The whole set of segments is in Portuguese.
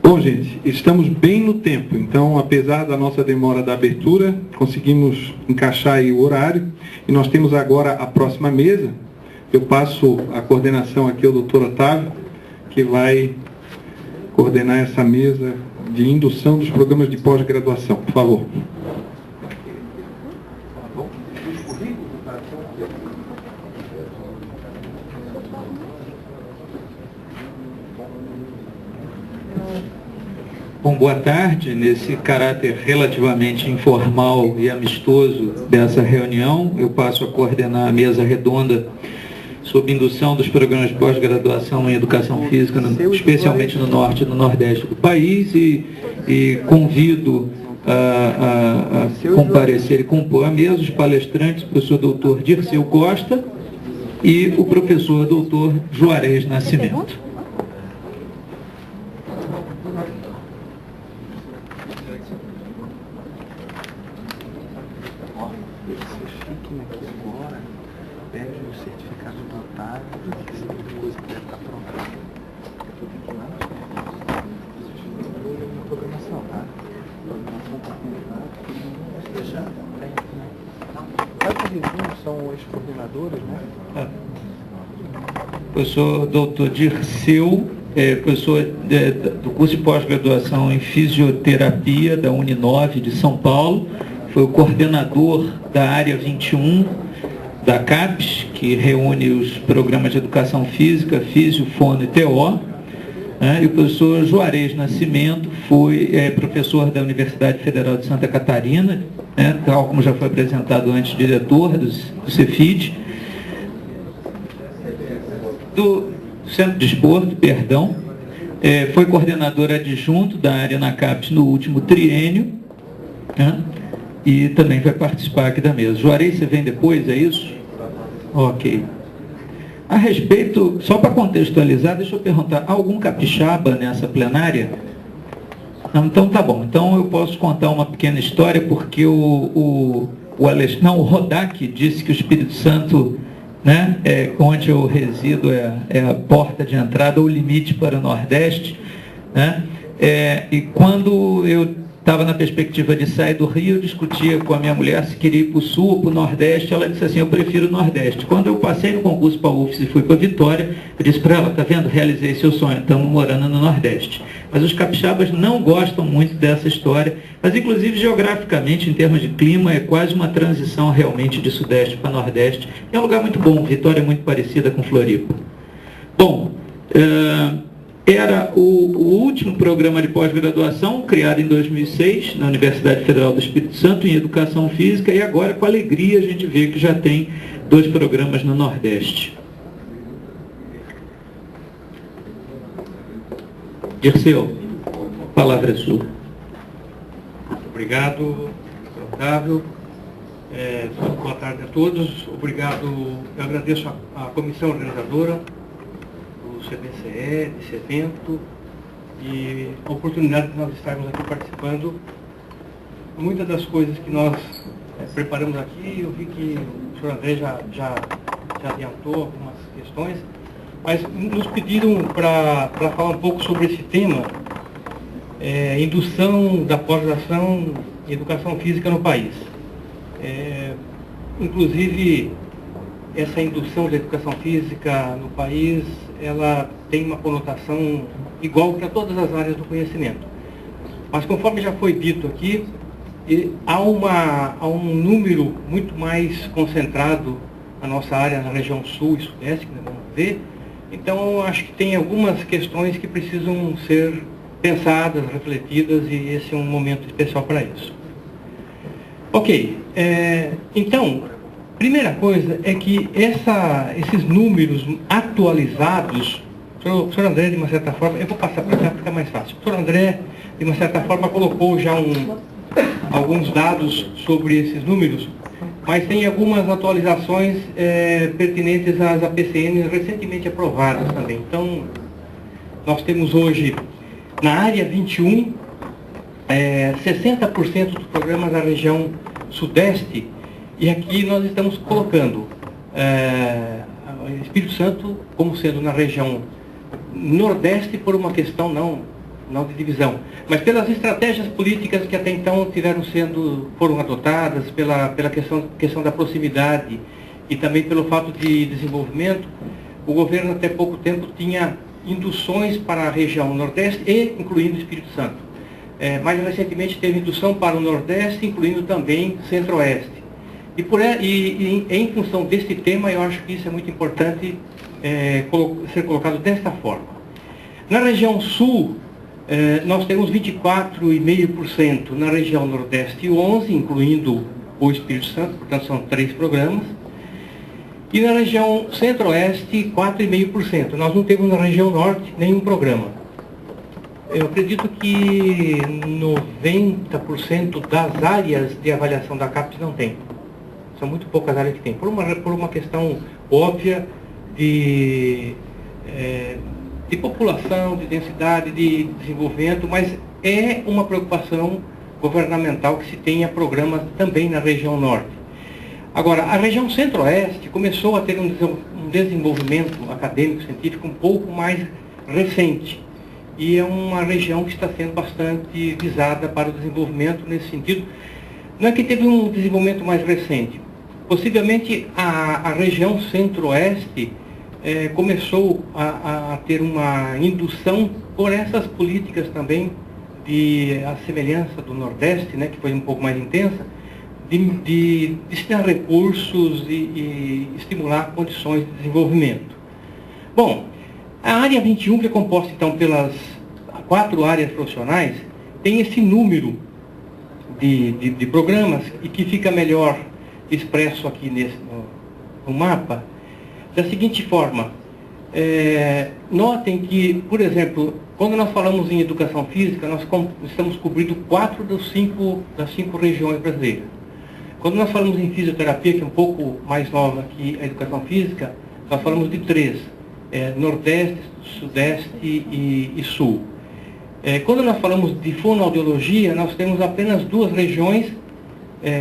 Bom, gente, estamos bem no tempo, então, apesar da nossa demora da abertura, conseguimos encaixar aí o horário, e nós temos agora a próxima mesa. Eu passo a coordenação aqui ao doutor Otávio, que vai coordenar essa mesa de indução dos programas de pós-graduação. Por favor. Bom, boa tarde. Nesse caráter relativamente informal e amistoso dessa reunião, eu passo a coordenar a mesa redonda sob indução dos programas de pós-graduação em Educação Física, especialmente no Norte e no Nordeste do país, e convido a comparecer e compor a mesa os palestrantes, o professor doutor Dirceu Costa e o professor doutor Juarez Nascimento. Professor doutor Dirceu, professor do curso de pós-graduação em fisioterapia da Uninove de São Paulo, foi o coordenador da área 21 da CAPES, que reúne os programas de educação física, físio, fono e TO, e o professor Juarez Nascimento foi professor da Universidade Federal de Santa Catarina, tal como já foi apresentado antes, diretor do Cefid, do Centro de Esporte, perdão, foi coordenador adjunto da área na CAPES no último triênio, e também vai participar aqui da mesa. Juarez, você vem depois, é isso? Ok. A respeito, só para contextualizar, deixa eu perguntar, há algum capixaba nessa plenária? Não, então tá bom. Então eu posso contar uma pequena história, porque o Rodak disse que o Espírito Santo, onde eu resido, é a porta de entrada, ou limite para o Nordeste, e quando eu estava na perspectiva de sair do Rio, eu discutia com a minha mulher se queria ir para o Sul ou para o Nordeste. Ela disse assim: eu prefiro o Nordeste. Quando eu passei no concurso para a UFS e fui para a Vitória, eu disse para ela: tá vendo, realizei seu sonho, estamos morando no Nordeste. Mas os capixabas não gostam muito dessa história, mas inclusive geograficamente, em termos de clima, é quase uma transição realmente de Sudeste para Nordeste. É um lugar muito bom, Vitória é muito parecida com Floripa. Bom, era o último programa de pós-graduação, criado em 2006, na Universidade Federal do Espírito Santo, em Educação Física, e agora, com alegria, a gente vê que já tem 2 programas no Nordeste. Dirceu, a palavra é sua. Obrigado, Otávio. Boa tarde a todos. Obrigado, eu agradeço a comissão organizadora, CBCE, desse evento, e a oportunidade de nós estarmos aqui participando. Muitas das coisas que nós preparamos aqui, eu vi que o senhor André já adiantou algumas questões, mas nos pediram para falar um pouco sobre esse tema, indução da pós-graduação em educação física no país. Inclusive, essa indução da educação física no país, ela tem uma conotação igual para todas as áreas do conhecimento. Mas conforme já foi dito aqui, há um número muito mais concentrado na nossa área, na região sul e sudeste, que nós vamos ver. Então, acho que tem algumas questões que precisam ser pensadas, refletidas, e esse é um momento especial para isso. Ok, então, primeira coisa é que esses números atualizados, o senhor André, de uma certa forma, eu vou passar para cá para ficar mais fácil. O senhor André, de uma certa forma, colocou já alguns dados sobre esses números, mas tem algumas atualizações pertinentes às APCNs recentemente aprovadas também. Então, nós temos hoje, na área 21, 60% dos programas da região sudeste, e aqui nós estamos colocando Espírito Santo como sendo na região Nordeste por uma questão não de divisão, mas pelas estratégias políticas que até então foram adotadas, pela questão da proximidade e também pelo fato de desenvolvimento. O governo até pouco tempo tinha induções para a região Nordeste e incluindo o Espírito Santo. Mais recentemente teve indução para o Nordeste, incluindo também Centro-Oeste. E em função deste tema, eu acho que isso é muito importante ser colocado desta forma. Na região Sul, nós temos 24,5%, na região Nordeste 11%, incluindo o Espírito Santo, portanto são 3 programas, e na região Centro-Oeste 4,5%. Nós não temos na região Norte nenhum programa. Eu acredito que 90% das áreas de avaliação da CAPES não tem. São muito poucas áreas que tem, por uma questão óbvia de população, de densidade, de desenvolvimento, mas é uma preocupação governamental que se tenha programas também na região Norte. Agora, a região Centro-Oeste começou a ter um desenvolvimento acadêmico, científico um pouco mais recente. E é uma região que está sendo bastante visada para o desenvolvimento nesse sentido. Não é que teve um desenvolvimento mais recente. Possivelmente a região Centro-Oeste começou a ter uma indução por essas políticas também de a semelhança do Nordeste, né, que foi um pouco mais intensa, de destinar recursos e estimular condições de desenvolvimento. Bom, a área 21, que é composta então pelas 4 áreas profissionais, tem esse número de programas e que fica melhor expresso aqui no mapa, da seguinte forma. Notem que, por exemplo, quando nós falamos em educação física, nós estamos cobrindo 4 das 5 regiões brasileiras. Quando nós falamos em fisioterapia, que é um pouco mais nova que a educação física, nós falamos de 3, Nordeste, Sudeste e Sul. Quando nós falamos de fonoaudiologia, nós temos apenas 2 regiões,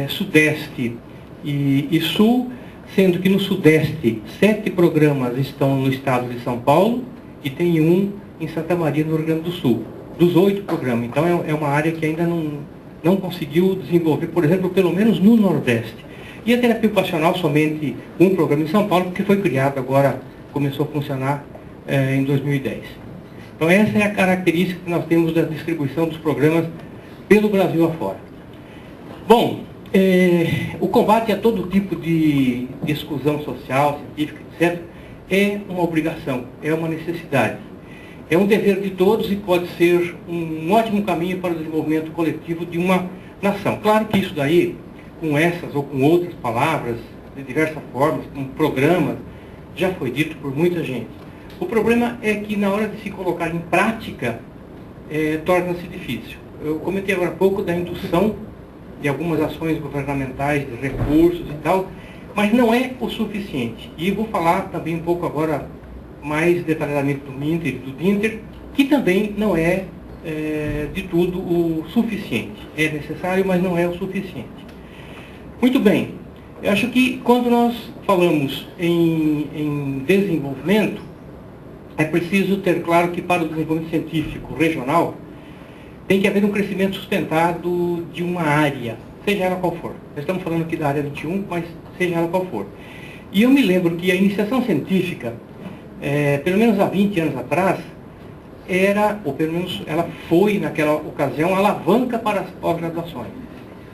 Sudeste e Sul, sendo que no Sudeste 7 programas estão no estado de São Paulo e tem 1 em Santa Maria, no Rio Grande do Sul, dos 8 programas. Então é uma área que ainda não conseguiu desenvolver, por exemplo, pelo menos no Nordeste. E a terapia ocupacional, somente 1 programa em São Paulo, porque foi criado agora, começou a funcionar em 2010. Então essa é a característica que nós temos da distribuição dos programas pelo Brasil afora. Bom, o combate a todo tipo de exclusão social, científica, etc., é uma obrigação, é uma necessidade. É um dever de todos e pode ser um ótimo caminho para o desenvolvimento coletivo de uma nação. Claro que isso daí, com essas ou com outras palavras, de diversas formas, com programas, já foi dito por muita gente. O problema é que na hora de se colocar em prática, torna-se difícil. Eu comentei agora há pouco da indução de algumas ações governamentais, de recursos e tal, mas não é o suficiente. E vou falar também um pouco agora mais detalhadamente do MINTER e do DINTER, que também não é de tudo o suficiente. É necessário, mas não é o suficiente. Muito bem, eu acho que quando nós falamos em desenvolvimento, é preciso ter claro que para o desenvolvimento científico regional, tem que haver um crescimento sustentado de uma área, seja ela qual for. Nós estamos falando aqui da área 21, mas seja ela qual for. E eu me lembro que a iniciação científica, pelo menos há 20 anos atrás, ou pelo menos ela foi, naquela ocasião, a alavanca para as pós-graduações.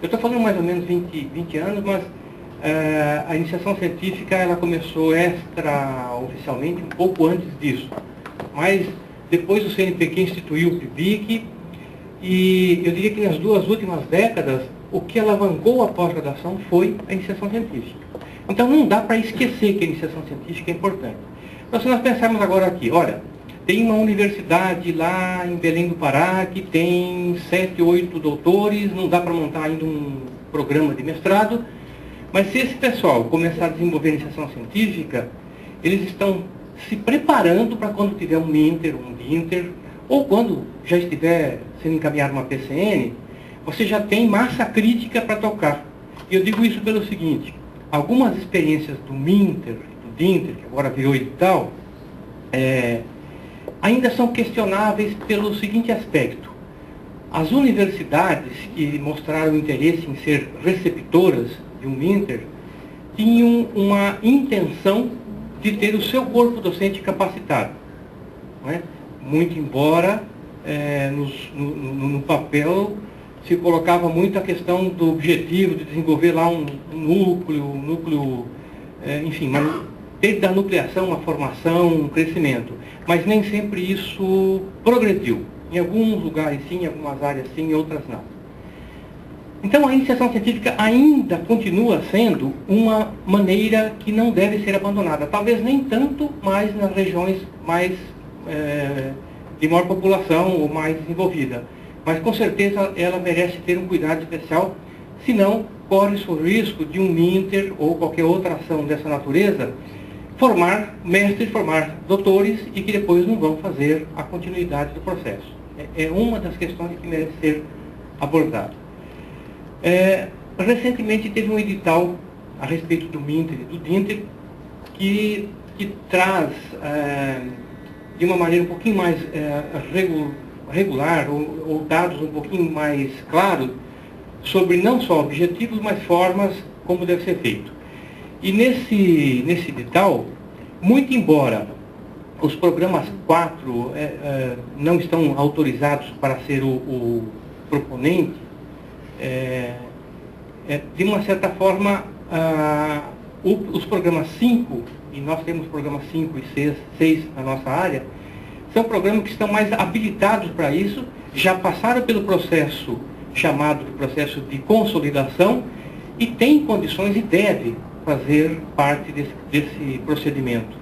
Eu estou falando mais ou menos 20 anos, mas a iniciação científica ela começou extraoficialmente um pouco antes disso. Mas depois o CNPq instituiu o PIBIC, e eu diria que nas 2 últimas décadas, o que alavancou a pós-graduação foi a iniciação científica. Então não dá para esquecer que a iniciação científica é importante. Então se nós pensarmos agora aqui, olha, tem uma universidade lá em Belém do Pará que tem 7, 8 doutores, não dá para montar ainda um programa de mestrado, mas se esse pessoal começar a desenvolver a iniciação científica, eles estão se preparando para quando tiver um MINTER, um DINTER, ou quando já estiver sendo encaminhado uma PCN, você já tem massa crítica para tocar. E eu digo isso pelo seguinte, algumas experiências do Minter, do Dinter, que agora virou edital, ainda são questionáveis pelo seguinte aspecto. As universidades que mostraram interesse em ser receptoras de um Minter tinham uma intenção de ter o seu corpo docente capacitado. Não é? Muito embora no papel se colocava muito a questão do objetivo de desenvolver lá um núcleo, enfim, desde a nucleação, uma formação, um crescimento. Mas nem sempre isso progrediu. Em alguns lugares sim, em algumas áreas sim, em outras não. Então a iniciação científica ainda continua sendo uma maneira que não deve ser abandonada. Talvez nem tanto, mas nas regiões mais de maior população ou mais desenvolvida. Mas com certeza ela merece ter um cuidado especial, senão corre-se o risco de um Minter ou qualquer outra ação dessa natureza formar mestres, formar doutores e que depois não vão fazer a continuidade do processo. É uma das questões que merece ser abordada. Recentemente teve um edital a respeito do Minter e do Dinter que traz de uma maneira um pouquinho mais regular ou dados um pouquinho mais claros sobre não só objetivos, mas formas como deve ser feito. E nesse edital, muito embora os programas 4 não estão autorizados para ser o proponente, de uma certa forma, os programas 5, e nós temos programas 5 e 6 na nossa área, são programas que estão mais habilitados para isso, já passaram pelo processo chamado de processo de consolidação e têm condições e devem fazer parte desse procedimento,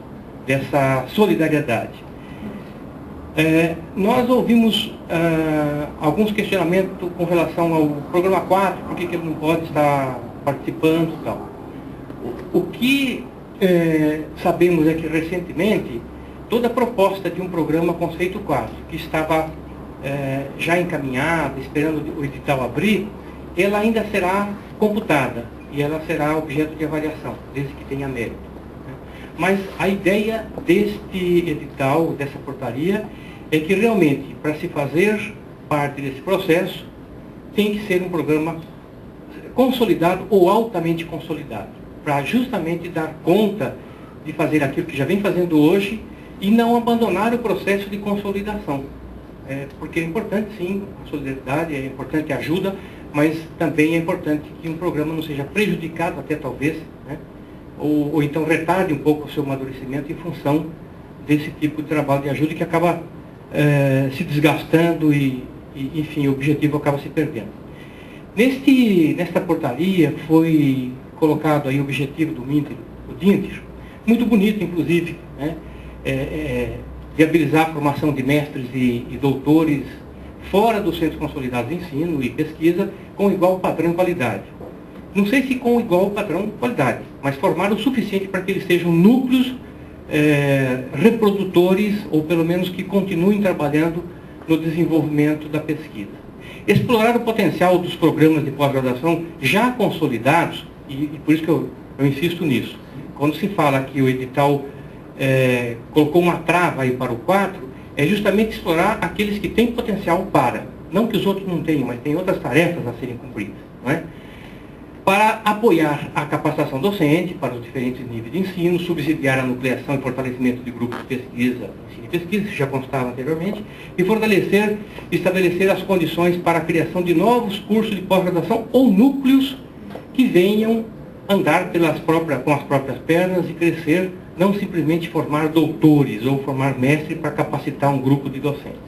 dessa solidariedade. Nós ouvimos alguns questionamentos com relação ao programa 4, por que ele não pode estar participando e tal. O que sabemos é que recentemente toda a proposta de um programa Conceito 4, que estava já encaminhada, esperando o edital abrir, ela ainda será computada e ela será objeto de avaliação, desde que tenha mérito. Mas a ideia deste edital, dessa portaria, é que realmente, para se fazer parte desse processo, tem que ser um programa consolidado ou altamente consolidado, para justamente dar conta de fazer aquilo que já vem fazendo hoje e não abandonar o processo de consolidação. Porque é importante, sim, a solidariedade, é importante a ajuda, mas também é importante que um programa não seja prejudicado, até talvez, né? Ou então retarde um pouco o seu amadurecimento em função desse tipo de trabalho de ajuda que acaba se desgastando e, enfim, o objetivo acaba se perdendo. Nesta portaria foi colocado aí o objetivo do Minter, do Dinter, muito bonito, inclusive, né? Viabilizar a formação de mestres e doutores fora dos centros consolidados de ensino e pesquisa com igual padrão de qualidade. Não sei se com igual padrão de qualidade, mas formar o suficiente para que eles sejam núcleos reprodutores, ou pelo menos que continuem trabalhando no desenvolvimento da pesquisa. Explorar o potencial dos programas de pós-graduação já consolidados, e por isso que eu insisto nisso. Quando se fala que o edital colocou uma trava aí para o 4, é justamente explorar aqueles que têm potencial para, não que os outros não tenham, mas tem outras tarefas a serem cumpridas, não é? Para apoiar a capacitação docente para os diferentes níveis de ensino, subsidiar a nucleação e fortalecimento de grupos de pesquisa, ensino e pesquisa, que já constava anteriormente, e estabelecer as condições para a criação de novos cursos de pós-graduação ou núcleos que venham andar com as próprias pernas e crescer, não simplesmente formar doutores ou formar mestres para capacitar um grupo de docentes.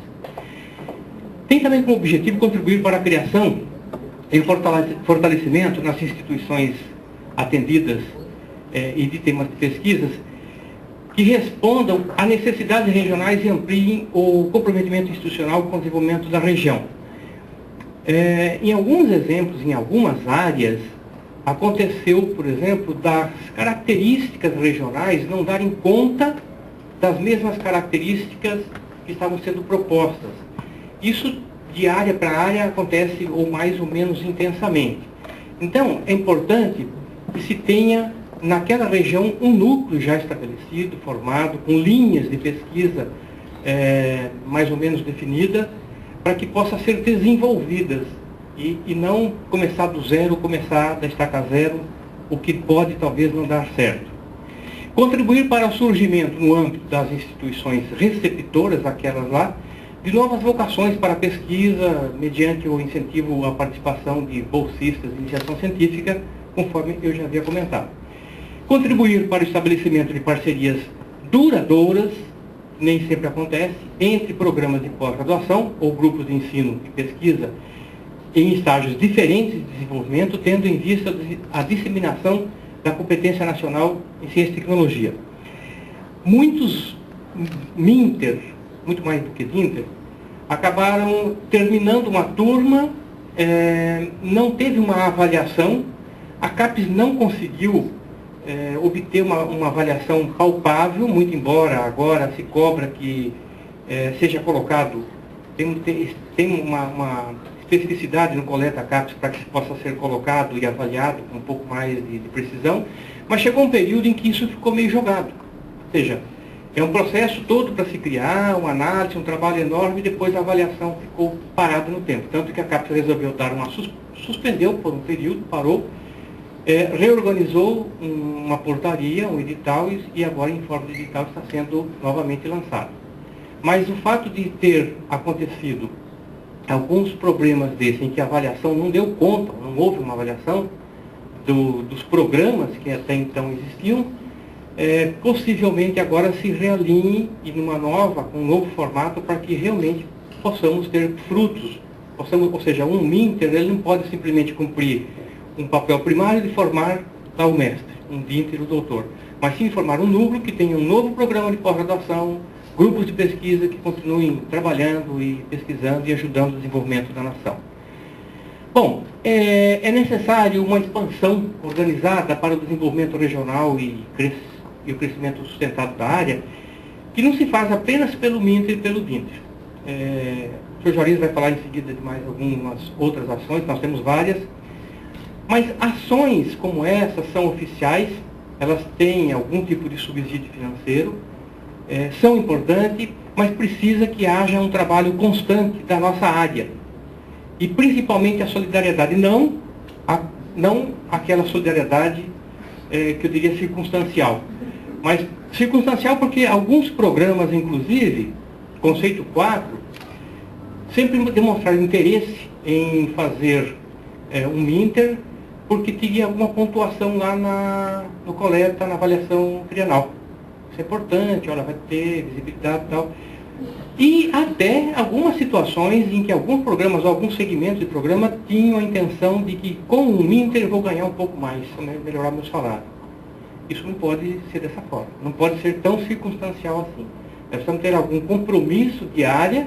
Tem também como objetivo contribuir para a criação e fortalecimento nas instituições atendidas e de temas de pesquisas que respondam a necessidades regionais e ampliem o comprometimento institucional com o desenvolvimento da região. Em alguns exemplos, em algumas áreas, aconteceu, por exemplo, das características regionais não darem conta das mesmas características que estavam sendo propostas. Isso, de área para área, acontece ou mais ou menos intensamente. Então, é importante que se tenha naquela região um núcleo já estabelecido, formado, com linhas de pesquisa mais ou menos definida, para que possa ser desenvolvidas e não começar do zero, começar da estaca zero, o que pode talvez não dar certo. Contribuir para o surgimento no âmbito das instituições receptoras, aquelas lá, de novas vocações para a pesquisa, mediante o incentivo à participação de bolsistas de iniciação científica, conforme eu já havia comentado. Contribuir para o estabelecimento de parcerias duradouras, nem sempre acontece, entre programas de pós-graduação ou grupos de ensino e pesquisa em estágios diferentes de desenvolvimento, tendo em vista a disseminação da competência nacional em ciência e tecnologia. Muitos MINTER, muito mais do que DINTER, acabaram terminando uma turma, não teve uma avaliação, a CAPES não conseguiu obter uma avaliação palpável, muito embora agora se cobra que seja colocado, tem uma especificidade no coleta CAPES para que possa ser colocado e avaliado com um pouco mais de precisão, mas chegou um período em que isso ficou meio jogado. Ou seja, é um processo todo para se criar, uma análise, um trabalho enorme, e depois a avaliação ficou parada no tempo. Tanto que a CAPES resolveu dar suspendeu por um período, parou, reorganizou uma portaria, um edital, e agora em forma de edital está sendo novamente lançado. Mas o fato de ter acontecido alguns problemas desses em que a avaliação não deu conta, não houve uma avaliação dos programas que até então existiam, possivelmente agora se realinhe com um novo formato para que realmente possamos ter frutos. Ou seja, um MINTER ele não pode simplesmente cumprir um papel primário de formar tal mestre, um DINTER ou doutor, mas sim formar um núcleo que tenha um novo programa de pós-graduação, grupos de pesquisa que continuem trabalhando e pesquisando e ajudando o desenvolvimento da nação. Bom, é necessário uma expansão organizada para o desenvolvimento regional e o crescimento sustentado da área, que não se faz apenas pelo MINTER e pelo DINTER. O Sr. Juarez vai falar em seguida de mais algumas outras ações, nós temos várias, mas ações como essas são oficiais, elas têm algum tipo de subsídio financeiro, são importantes, mas precisa que haja um trabalho constante da nossa área. E principalmente a solidariedade, não aquela solidariedade que eu diria circunstancial. Mas circunstancial porque alguns programas, inclusive, conceito 4, sempre demonstraram interesse em fazer um MINTER, porque tinha alguma pontuação lá no coleta, na avaliação trienal. Isso é importante, olha, vai ter visibilidade e tal. E até algumas situações em que alguns programas, ou alguns segmentos de programa, tinham a intenção de que com o MINTER eu vou ganhar um pouco mais, melhorar meu salário. Isso não pode ser dessa forma, não pode ser tão circunstancial assim. Nós precisamos ter algum compromisso de área,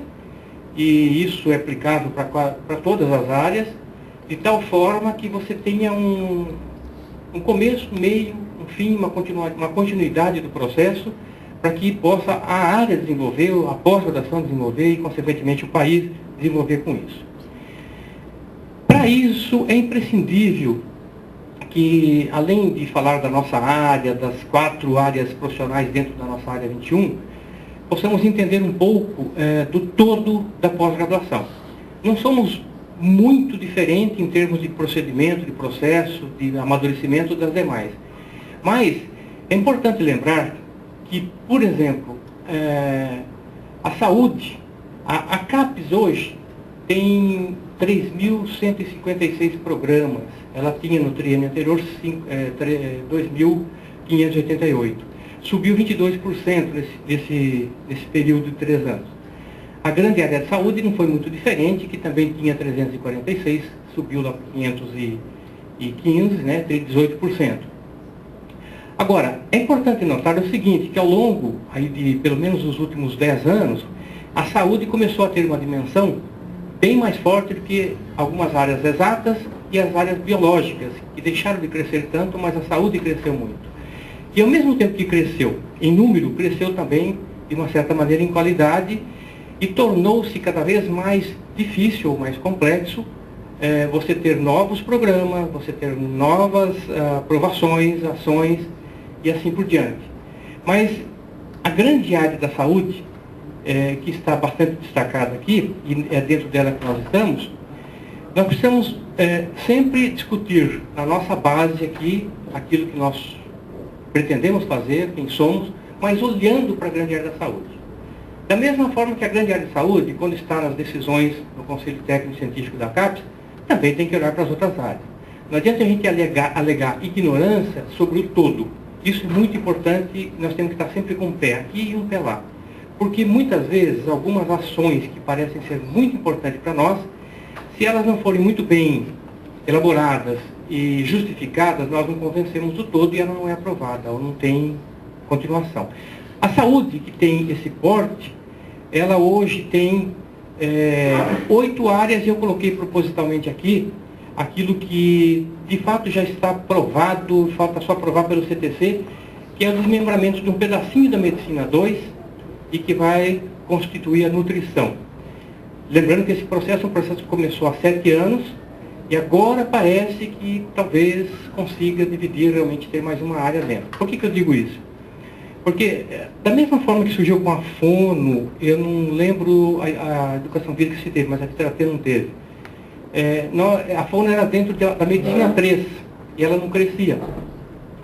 e isso é aplicável para todas as áreas, de tal forma que você tenha um começo, um meio, um fim, uma continuidade do processo, para que possa a área desenvolver, a pós-graduação desenvolver e, consequentemente, o país desenvolver com isso. Para isso, é imprescindível que, além de falar da nossa área, das 4 áreas profissionais dentro da nossa área 21, possamos entender um pouco do todo da pós-graduação. Não somos muito diferentes em termos de procedimento, de processo, de amadurecimento das demais. Mas é importante lembrar que, por exemplo, a saúde, a CAPES hoje tem 3.156 programas. Ela tinha no triênio anterior 2.588. Subiu 22% nesse período de 3 anos. A grande área de saúde não foi muito diferente, que também tinha 346, subiu lá para 515, né, 18%. Agora, é importante notar o seguinte, que ao longo aí de pelo menos os últimos 10 anos, a saúde começou a ter uma dimensão bem mais forte do que algumas áreas exatas e as áreas biológicas, que deixaram de crescer tanto, mas a saúde cresceu muito. E ao mesmo tempo que cresceu em número, cresceu também, de uma certa maneira, em qualidade, e tornou-se cada vez mais difícil ou mais complexo você ter novos programas, você ter novas aprovações, ações e assim por diante. Mas a grande área da saúde, que está bastante destacada aqui, e é dentro dela que nós estamos, nós precisamos sempre discutir na nossa base aqui aquilo que nós pretendemos fazer, quem somos, mas olhando para a grande área da saúde. Da mesma forma que a grande área de saúde, quando está nas decisões do Conselho Técnico Científico da CAPES, também tem que olhar para as outras áreas. Não adianta a gente alegar ignorância sobre o todo. Isso é muito importante, nós temos que estar sempre com um pé aqui e um pé lá. Porque muitas vezes, algumas ações que parecem ser muito importantes para nós, se elas não forem muito bem elaboradas e justificadas, nós não convencemos do todo e ela não é aprovada, ou não tem continuação. A saúde, que tem esse porte, ela hoje tem 8 áreas, e eu coloquei propositalmente aqui aquilo que de fato já está aprovado, falta só aprovar pelo CTC, que é o desmembramento de um pedacinho da Medicina 2 e que vai constituir a nutrição. Lembrando que esse processo é um processo que começou há 7 anos e agora parece que talvez consiga dividir, realmente ter mais uma área dentro. Por que eu digo isso? Porque, da mesma forma que surgiu com a fono, eu não lembro a educação física se teve, mas a fisioterapia não teve. A fono era dentro da medicina 3 e ela não crescia.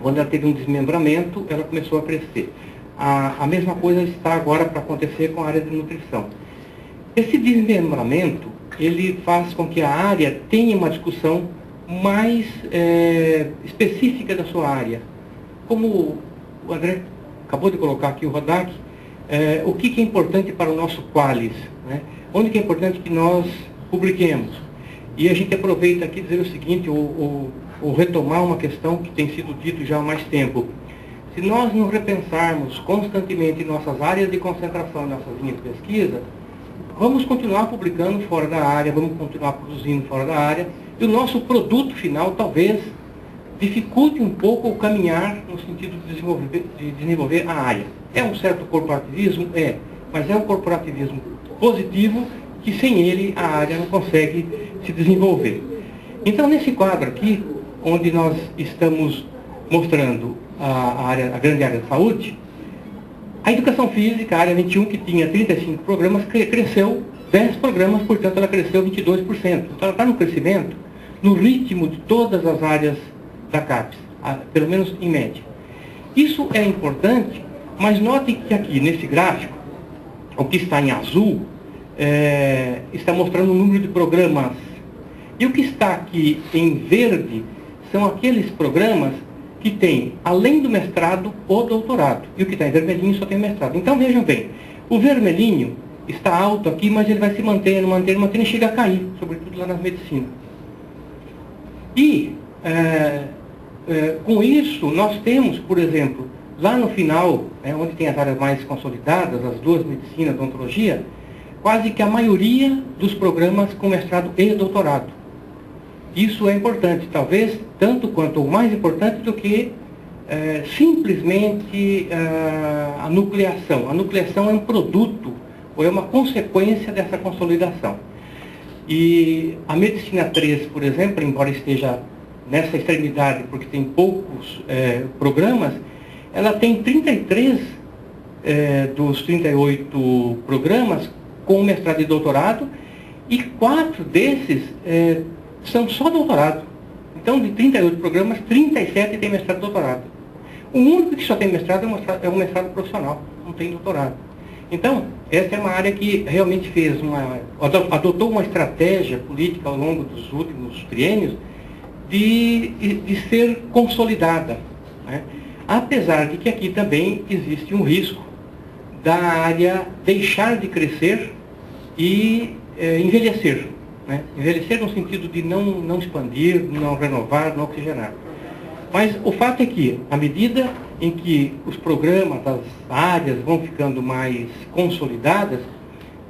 Quando ela teve um desmembramento, ela começou a crescer. A mesma coisa está agora para acontecer com a área de nutrição. Esse desmembramento, ele faz com que a área tenha uma discussão mais específica da sua área. Como o André acabou de colocar aqui, o Rodak, o que é importante para o nosso Qualis, né? Onde que é importante que nós publiquemos. E a gente aproveita aqui dizer o seguinte, ou retomar uma questão que tem sido dito já há mais tempo. Se nós não repensarmos constantemente nossas áreas de concentração, nossas linhas de pesquisa, vamos continuar publicando fora da área, vamos continuar produzindo fora da área, e o nosso produto final talvez dificulte um pouco o caminhar no sentido de desenvolver a área. É um certo corporativismo? Mas é um corporativismo positivo que sem ele a área não consegue se desenvolver. Então, nesse quadro aqui, onde nós estamos mostrando a grande área de saúde, a educação física, a área 21, que tinha 35 programas, cresceu 10 programas, portanto ela cresceu 22%. Então ela está no crescimento, no ritmo de todas as áreas da CAPES, pelo menos em média. Isso é importante, mas note que aqui nesse gráfico, o que está em azul, está mostrando o número de programas. E o que está aqui em verde são aqueles programas que tem, além do mestrado, o doutorado. E o que está em vermelhinho só tem mestrado. Então, vejam bem, o vermelhinho está alto aqui, mas ele vai se mantendo e chega a cair, sobretudo lá nas medicinas. E, com isso, nós temos, por exemplo, lá no final, onde tem as áreas mais consolidadas, as 2 medicinas, odontologia, quase que a maioria dos programas com mestrado e doutorado. Isso é importante, talvez tanto quanto ou mais importante do que simplesmente a nucleação. A nucleação é um produto, ou é uma consequência dessa consolidação. E a medicina 3, por exemplo, embora esteja nessa extremidade, porque tem poucos programas, ela tem 33 dos 38 programas com mestrado e doutorado, e 4 desses são só doutorado. Então, de 38 programas, 37 tem mestrado e doutorado. O único que só tem mestrado é um mestrado profissional, não tem doutorado. Então, essa é uma área que realmente adotou uma estratégia política ao longo dos últimos triênios de ser consolidada, né? Apesar de que aqui também existe um risco da área deixar de crescer e envelhecer. Né? Envelhecer no sentido de não expandir, não renovar, não oxigenar. Mas o fato é que, à medida em que os programas, as áreas vão ficando mais consolidadas,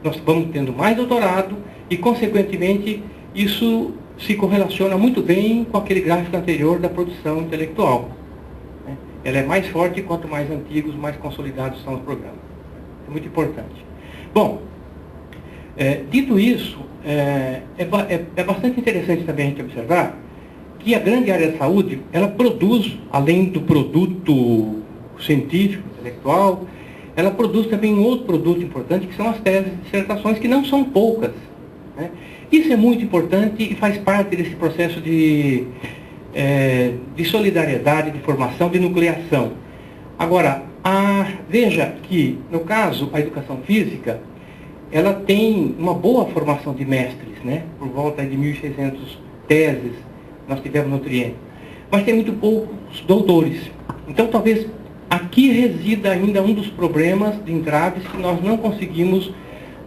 nós vamos tendo mais doutorado e, consequentemente, isso se correlaciona muito bem com aquele gráfico anterior da produção intelectual. Né? Ela é mais forte quanto mais antigos, mais consolidados são os programas. É muito importante. Bom, dito isso, é bastante interessante também a gente observar que a grande área da saúde, ela produz, além do produto científico, intelectual, ela produz também um outro produto importante, que são as teses e dissertações, que não são poucas, né? Isso é muito importante e faz parte desse processo de solidariedade, de formação, de nucleação. Agora, veja que, no caso, a educação física, ela tem uma boa formação de mestres, né? Por volta de 1.600 teses nós tivemos no triênio. Mas tem muito poucos doutores. Então, talvez aqui resida ainda um dos problemas de entraves, que nós não conseguimos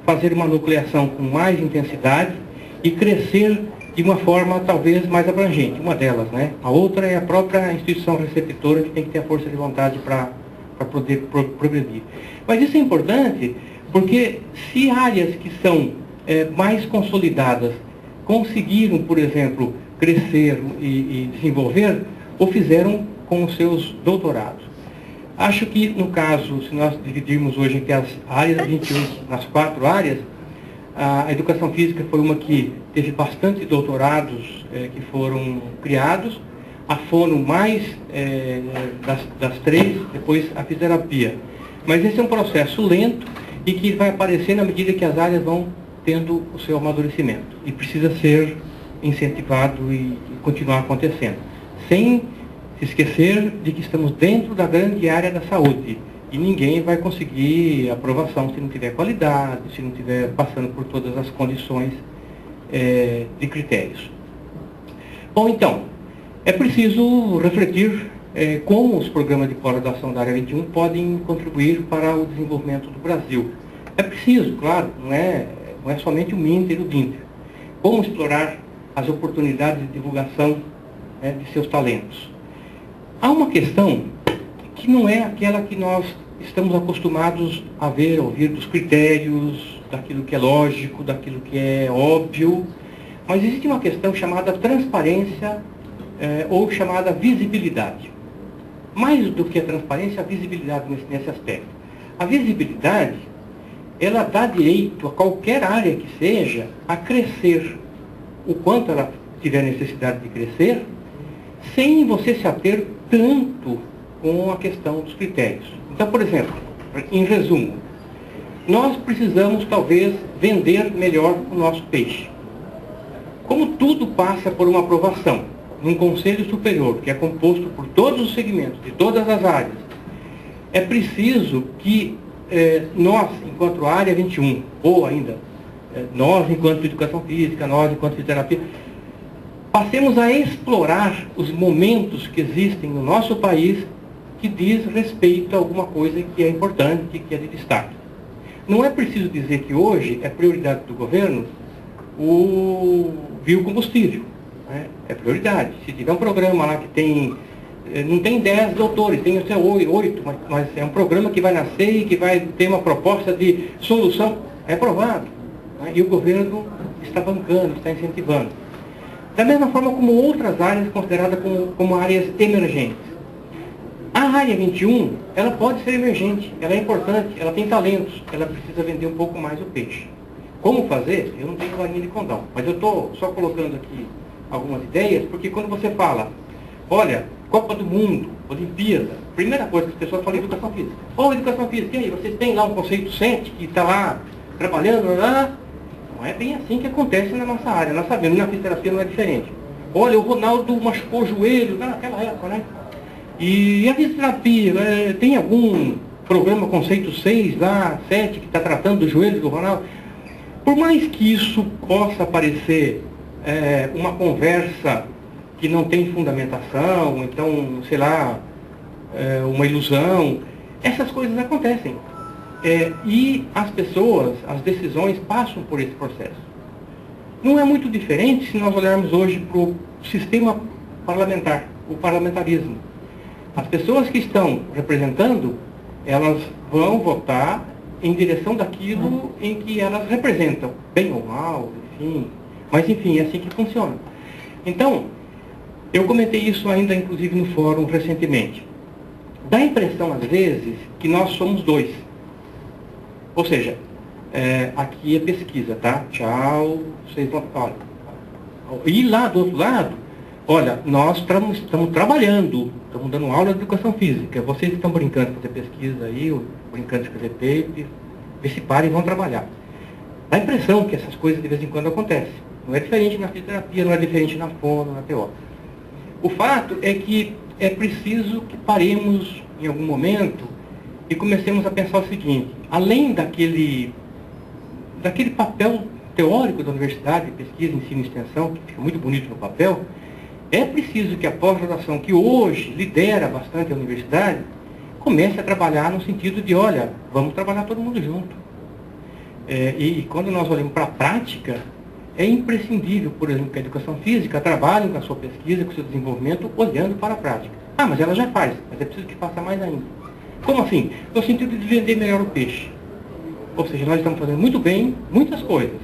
fazer uma nucleação com mais intensidade e crescer de uma forma talvez mais abrangente. Uma delas, né? A outra é a própria instituição receptora, que tem que ter a força de vontade para poder progredir. Mas isso é importante porque se áreas que são mais consolidadas conseguiram, por exemplo, crescer e desenvolver, o fizeram com os seus doutorados. Acho que, no caso, se nós dividirmos hoje entre as áreas 21, nas 4 áreas, a educação física foi uma que teve bastante doutorados que foram criados, a fono mais das 3, depois a fisioterapia. Mas esse é um processo lento e que vai aparecer na medida que as áreas vão tendo o seu amadurecimento. E precisa ser incentivado e continuar acontecendo. Sem se esquecer de que estamos dentro da grande área da saúde. E ninguém vai conseguir aprovação se não tiver qualidade, se não estiver passando por todas as condições de critérios. Bom, então, é preciso refletir como os programas de pós-graduação da área 21 podem contribuir para o desenvolvimento do Brasil. É preciso, claro, não é somente o Minter e o Dinter. Como explorar as oportunidades de divulgação de seus talentos. Há uma questão que não é aquela que nós estamos acostumados a ver, a ouvir dos critérios, daquilo que é lógico, daquilo que é óbvio, mas existe uma questão chamada transparência ou chamada visibilidade. Mais do que a transparência, a visibilidade nesse aspecto. A visibilidade, ela dá direito a qualquer área que seja a crescer o quanto ela tiver necessidade de crescer, sem você se ater tanto com a questão dos critérios. Então, por exemplo, em resumo, nós precisamos talvez vender melhor o nosso peixe. Como tudo passa por uma aprovação num conselho superior, que é composto por todos os segmentos, de todas as áreas, é preciso que nós, enquanto área 21, ou ainda nós, enquanto educação física, nós, enquanto fisioterapia, passemos a explorar os momentos que existem no nosso país que diz respeito a alguma coisa que é importante, que é de destaque. Não é preciso dizer que hoje é prioridade do governo o biocombustível. Né? É prioridade. Se tiver um programa lá que não tem 10 doutores, tem até 8, mas é um programa que vai nascer e que vai ter uma proposta de solução, é aprovado. Né? E o governo está bancando, está incentivando. Da mesma forma como outras áreas consideradas como áreas emergentes. A área 21, ela pode ser emergente, ela é importante, ela tem talentos, ela precisa vender um pouco mais o peixe. Como fazer? Eu não tenho varinha de condão, mas eu estou só colocando aqui algumas ideias, porque quando você fala, olha, Copa do Mundo, Olimpíada, primeira coisa que as pessoas falam é educação física. Educação física, e aí, vocês têm lá um conceito CENTE que está lá trabalhando lá? Não é bem assim que acontece na nossa área, nós sabemos, na fisioterapia não é diferente. Olha, o Ronaldo machucou o joelho naquela época, né? E a fisioterapia, tem algum programa conceito 6 lá, 7, que está tratando do joelho do Ronaldo? Por mais que isso possa parecer uma conversa que não tem fundamentação, então, sei lá, uma ilusão, essas coisas acontecem. E as pessoas, as decisões passam por esse processo. Não é muito diferente se nós olharmos hoje para o sistema parlamentar, o parlamentarismo. As pessoas que estão representando, elas vão votar em direção daquilo em que elas representam, bem ou mal, enfim. Mas, enfim, é assim que funciona. Então, eu comentei isso ainda, inclusive, no fórum recentemente. Dá a impressão, às vezes, que nós somos dois. Ou seja, aqui é pesquisa, tá? Tchau, vocês vão... Olha. E lá do outro lado, olha, nós estamos trabalhando, estamos dando aula de educação física. Vocês que estão brincando de fazer pesquisa aí, ou brincando de fazer paper, vê se parem e vão trabalhar. Dá a impressão que essas coisas de vez em quando acontecem. Não é diferente na fisioterapia, não é diferente na fono, na TO. O fato é que é preciso que paremos em algum momento e comecemos a pensar o seguinte: além daquele papel teórico da universidade, pesquisa, ensino e extensão, que fica muito bonito no papel, é preciso que a pós-graduação, que hoje lidera bastante a universidade, comece a trabalhar no sentido de, olha, vamos trabalhar todo mundo junto. E quando nós olhamos para a prática, é imprescindível, por exemplo, que a educação física trabalhe com a sua pesquisa, com o seu desenvolvimento, olhando para a prática. Ah, mas ela já faz, mas é preciso que faça mais ainda. Como assim? No sentido de vender melhor o peixe. Ou seja, nós estamos fazendo muito bem muitas coisas.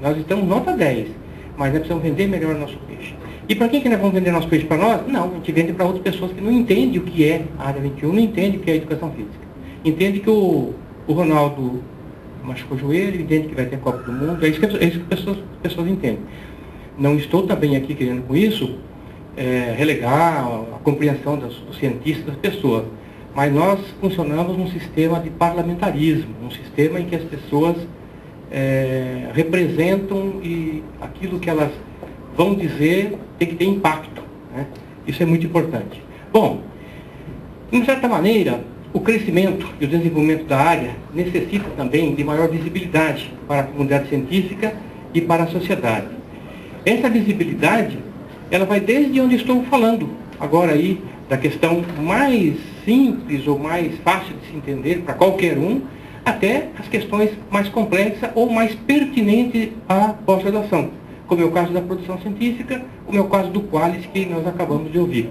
Nós estamos nota 10, mas nós precisamos vender melhor o nosso peixe. E para quem que nós vamos vender nosso peixe? Para nós? Não, a gente vende para outras pessoas que não entendem o que é a área 21, não entendem o que é a educação física. Entende que o Ronaldo machucou o joelho, entende que vai ter Copa do Mundo, é isso que as pessoas entendem. Não estou também aqui querendo com isso relegar a compreensão dos cientistas, das pessoas, mas nós funcionamos num sistema de parlamentarismo, num sistema em que as pessoas representam e aquilo que elas vão dizer tem que ter impacto, né? Isso é muito importante. Bom, de uma certa maneira, o crescimento e o desenvolvimento da área necessita também de maior visibilidade para a comunidade científica e para a sociedade. Essa visibilidade, ela vai desde onde estou falando agora aí, da questão mais simples ou mais fácil de se entender para qualquer um, até as questões mais complexas ou mais pertinentes à pós-graduação, como é o caso da produção científica, como é o caso do Qualis que nós acabamos de ouvir.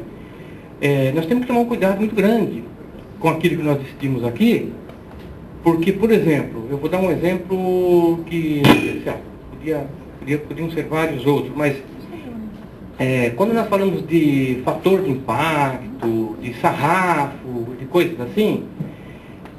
Nós temos que tomar um cuidado muito grande com aquilo que nós decidimos aqui, porque, por exemplo, eu vou dar um exemplo que podiam ser vários outros, mas quando nós falamos de fator de impacto, de sarrafo, de coisas assim,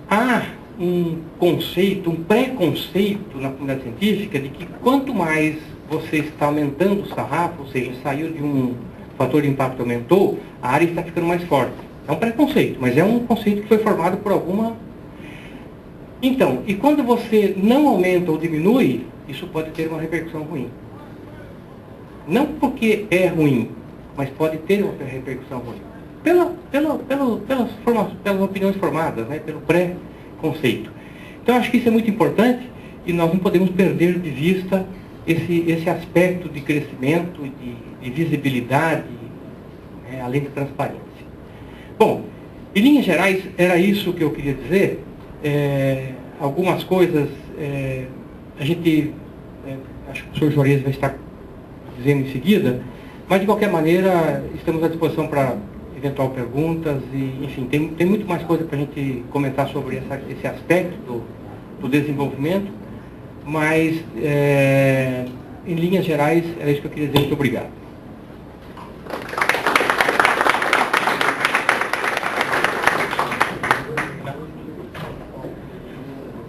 há um conceito, um preconceito na comunidade científica de que quanto mais você está aumentando o sarrafo, ou seja, saiu de um fator de impacto, aumentou, a área está ficando mais forte. É um preconceito, mas é um conceito que foi formado por alguma... Então, e quando você não aumenta ou diminui, isso pode ter uma repercussão ruim. Não porque é ruim, mas pode ter uma repercussão ruim. Pelas opiniões formadas, né, pelo pré-conceito. Então, acho que isso é muito importante e nós não podemos perder de vista esse aspecto de crescimento, de visibilidade, né, além de transparência. Bom, em linhas gerais, era isso que eu queria dizer. Algumas coisas, a gente, acho que o senhor Juarez vai estar dizendo em seguida, mas de qualquer maneira, estamos à disposição para eventual perguntas e, enfim, tem muito mais coisa para a gente comentar sobre esse aspecto do desenvolvimento, mas, em linhas gerais, era isso que eu queria dizer. Muito obrigado.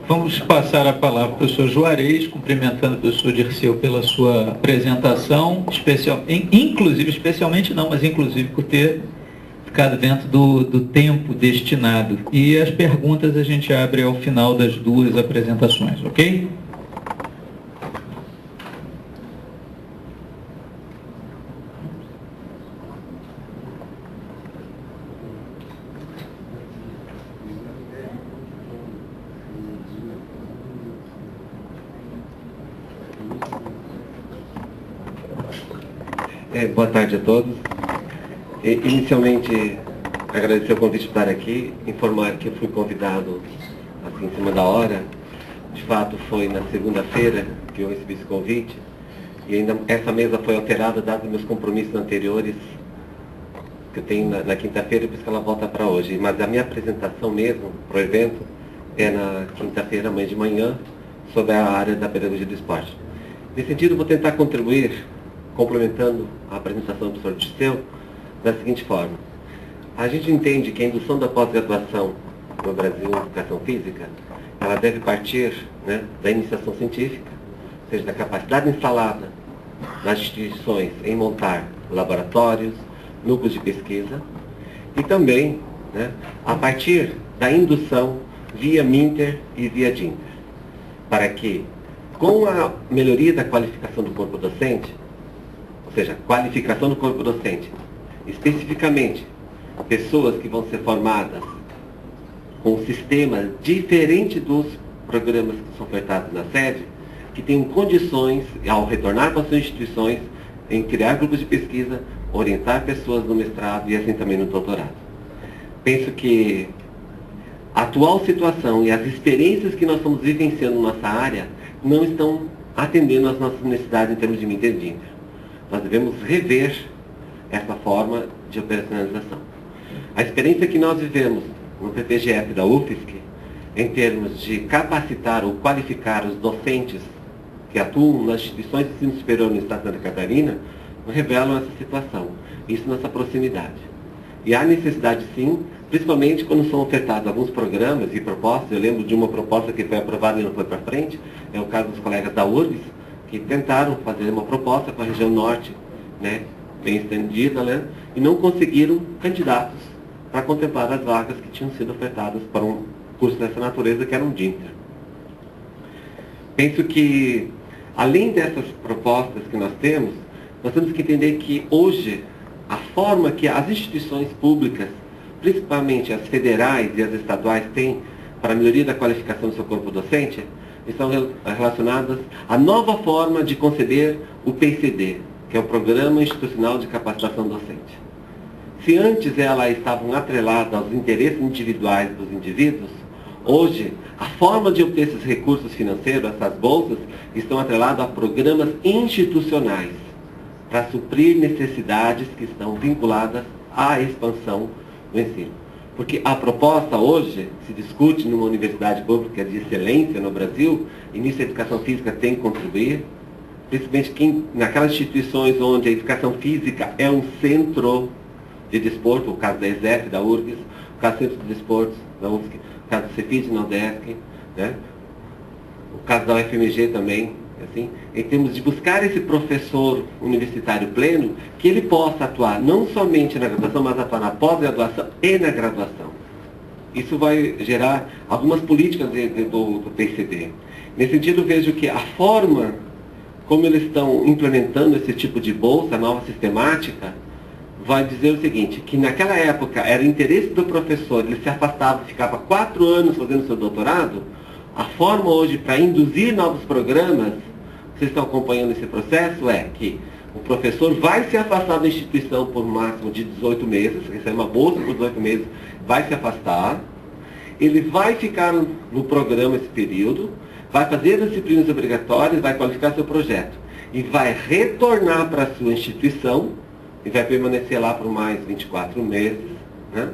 Vamos passar a palavra ao professor Juarez, cumprimentando o professor Dirceu pela sua apresentação, inclusive por ter ficado dentro do tempo destinado. E as perguntas a gente abre ao final das duas apresentações, ok? Boa tarde a todos. Inicialmente, agradecer o convite de estar aqui, informar que eu fui convidado assim, em cima da hora. De fato, foi na segunda-feira que eu recebi esse convite, e ainda essa mesa foi alterada, dados meus compromissos anteriores, que eu tenho na quinta-feira, e por isso que ela volta para hoje. Mas a minha apresentação mesmo, para o evento, é na quinta-feira, amanhã de manhã, sobre a área da pedagogia do esporte. Nesse sentido, vou tentar contribuir, complementando a apresentação do professor Dirceu, da seguinte forma. A gente entende que a indução da pós-graduação no Brasil em educação física, ela deve partir, né, da iniciação científica, ou seja, da capacidade instalada nas instituições em montar laboratórios, núcleos de pesquisa, e também, né, a partir da indução via Minter e via Dinter, para que, com a melhoria da qualificação do corpo docente, ou seja, qualificação do corpo docente, especificamente pessoas que vão ser formadas com um sistema diferente dos programas que são ofertados na sede, que tenham condições, ao retornar para suas instituições, em criar grupos de pesquisa, orientar pessoas no mestrado e assim também no doutorado. Penso que a atual situação e as experiências que nós estamos vivenciando na nossa área não estão atendendo às nossas necessidades em termos de Minter e Dinter. Nós devemos rever essa forma de operacionalização. A experiência que nós vivemos no PPGF da UFSC, em termos de capacitar ou qualificar os docentes que atuam nas instituições de ensino superior no estado de Santa Catarina, revelam essa situação, isso nessa proximidade. E há necessidade, sim, principalmente quando são ofertados alguns programas e propostas. Eu lembro de uma proposta que foi aprovada e não foi para frente, é o caso dos colegas da URGS, que tentaram fazer uma proposta para a região norte, né, bem estendida, né, e não conseguiram candidatos para contemplar as vagas que tinham sido ofertadas para um curso dessa natureza, que era um Dinter. Penso que, além dessas propostas que nós temos que entender que hoje a forma que as instituições públicas, principalmente as federais e as estaduais, têm para a melhoria da qualificação do seu corpo docente, estão relacionadas à nova forma de conceber o PICD, que é o Programa Institucional de Capacitação Docente. Se antes elas estavam atreladas aos interesses individuais dos indivíduos, hoje a forma de obter esses recursos financeiros, essas bolsas, estão atreladas a programas institucionais, para suprir necessidades que estão vinculadas à expansão do ensino. Porque a proposta hoje, se discute numa universidade pública de excelência no Brasil, e nisso a educação física tem que contribuir, principalmente naquelas instituições onde a educação física é um centro de desporto, o caso da ESEF, da URGS, o caso do Centro de Desportos da UFSC, o caso do CEFID na UDESC, né? O caso da UFMG também, assim, em termos de buscar esse professor universitário pleno, que ele possa atuar não somente na graduação, mas atuar na pós-graduação e na graduação. Isso vai gerar algumas políticas do PCD. Nesse sentido, vejo que a forma como eles estão implementando esse tipo de bolsa, nova sistemática, vai dizer o seguinte, que naquela época era interesse do professor, ele se afastava, ficava 4 anos fazendo seu doutorado. A forma hoje para induzir novos programas, vocês estão acompanhando esse processo, é que o professor vai se afastar da instituição por um máximo de 18 meses, recebe uma bolsa por 18 meses, vai se afastar, ele vai ficar no programa esse período, vai fazer as disciplinas obrigatórias, vai qualificar seu projeto e vai retornar para a sua instituição e vai permanecer lá por mais 24 meses, né?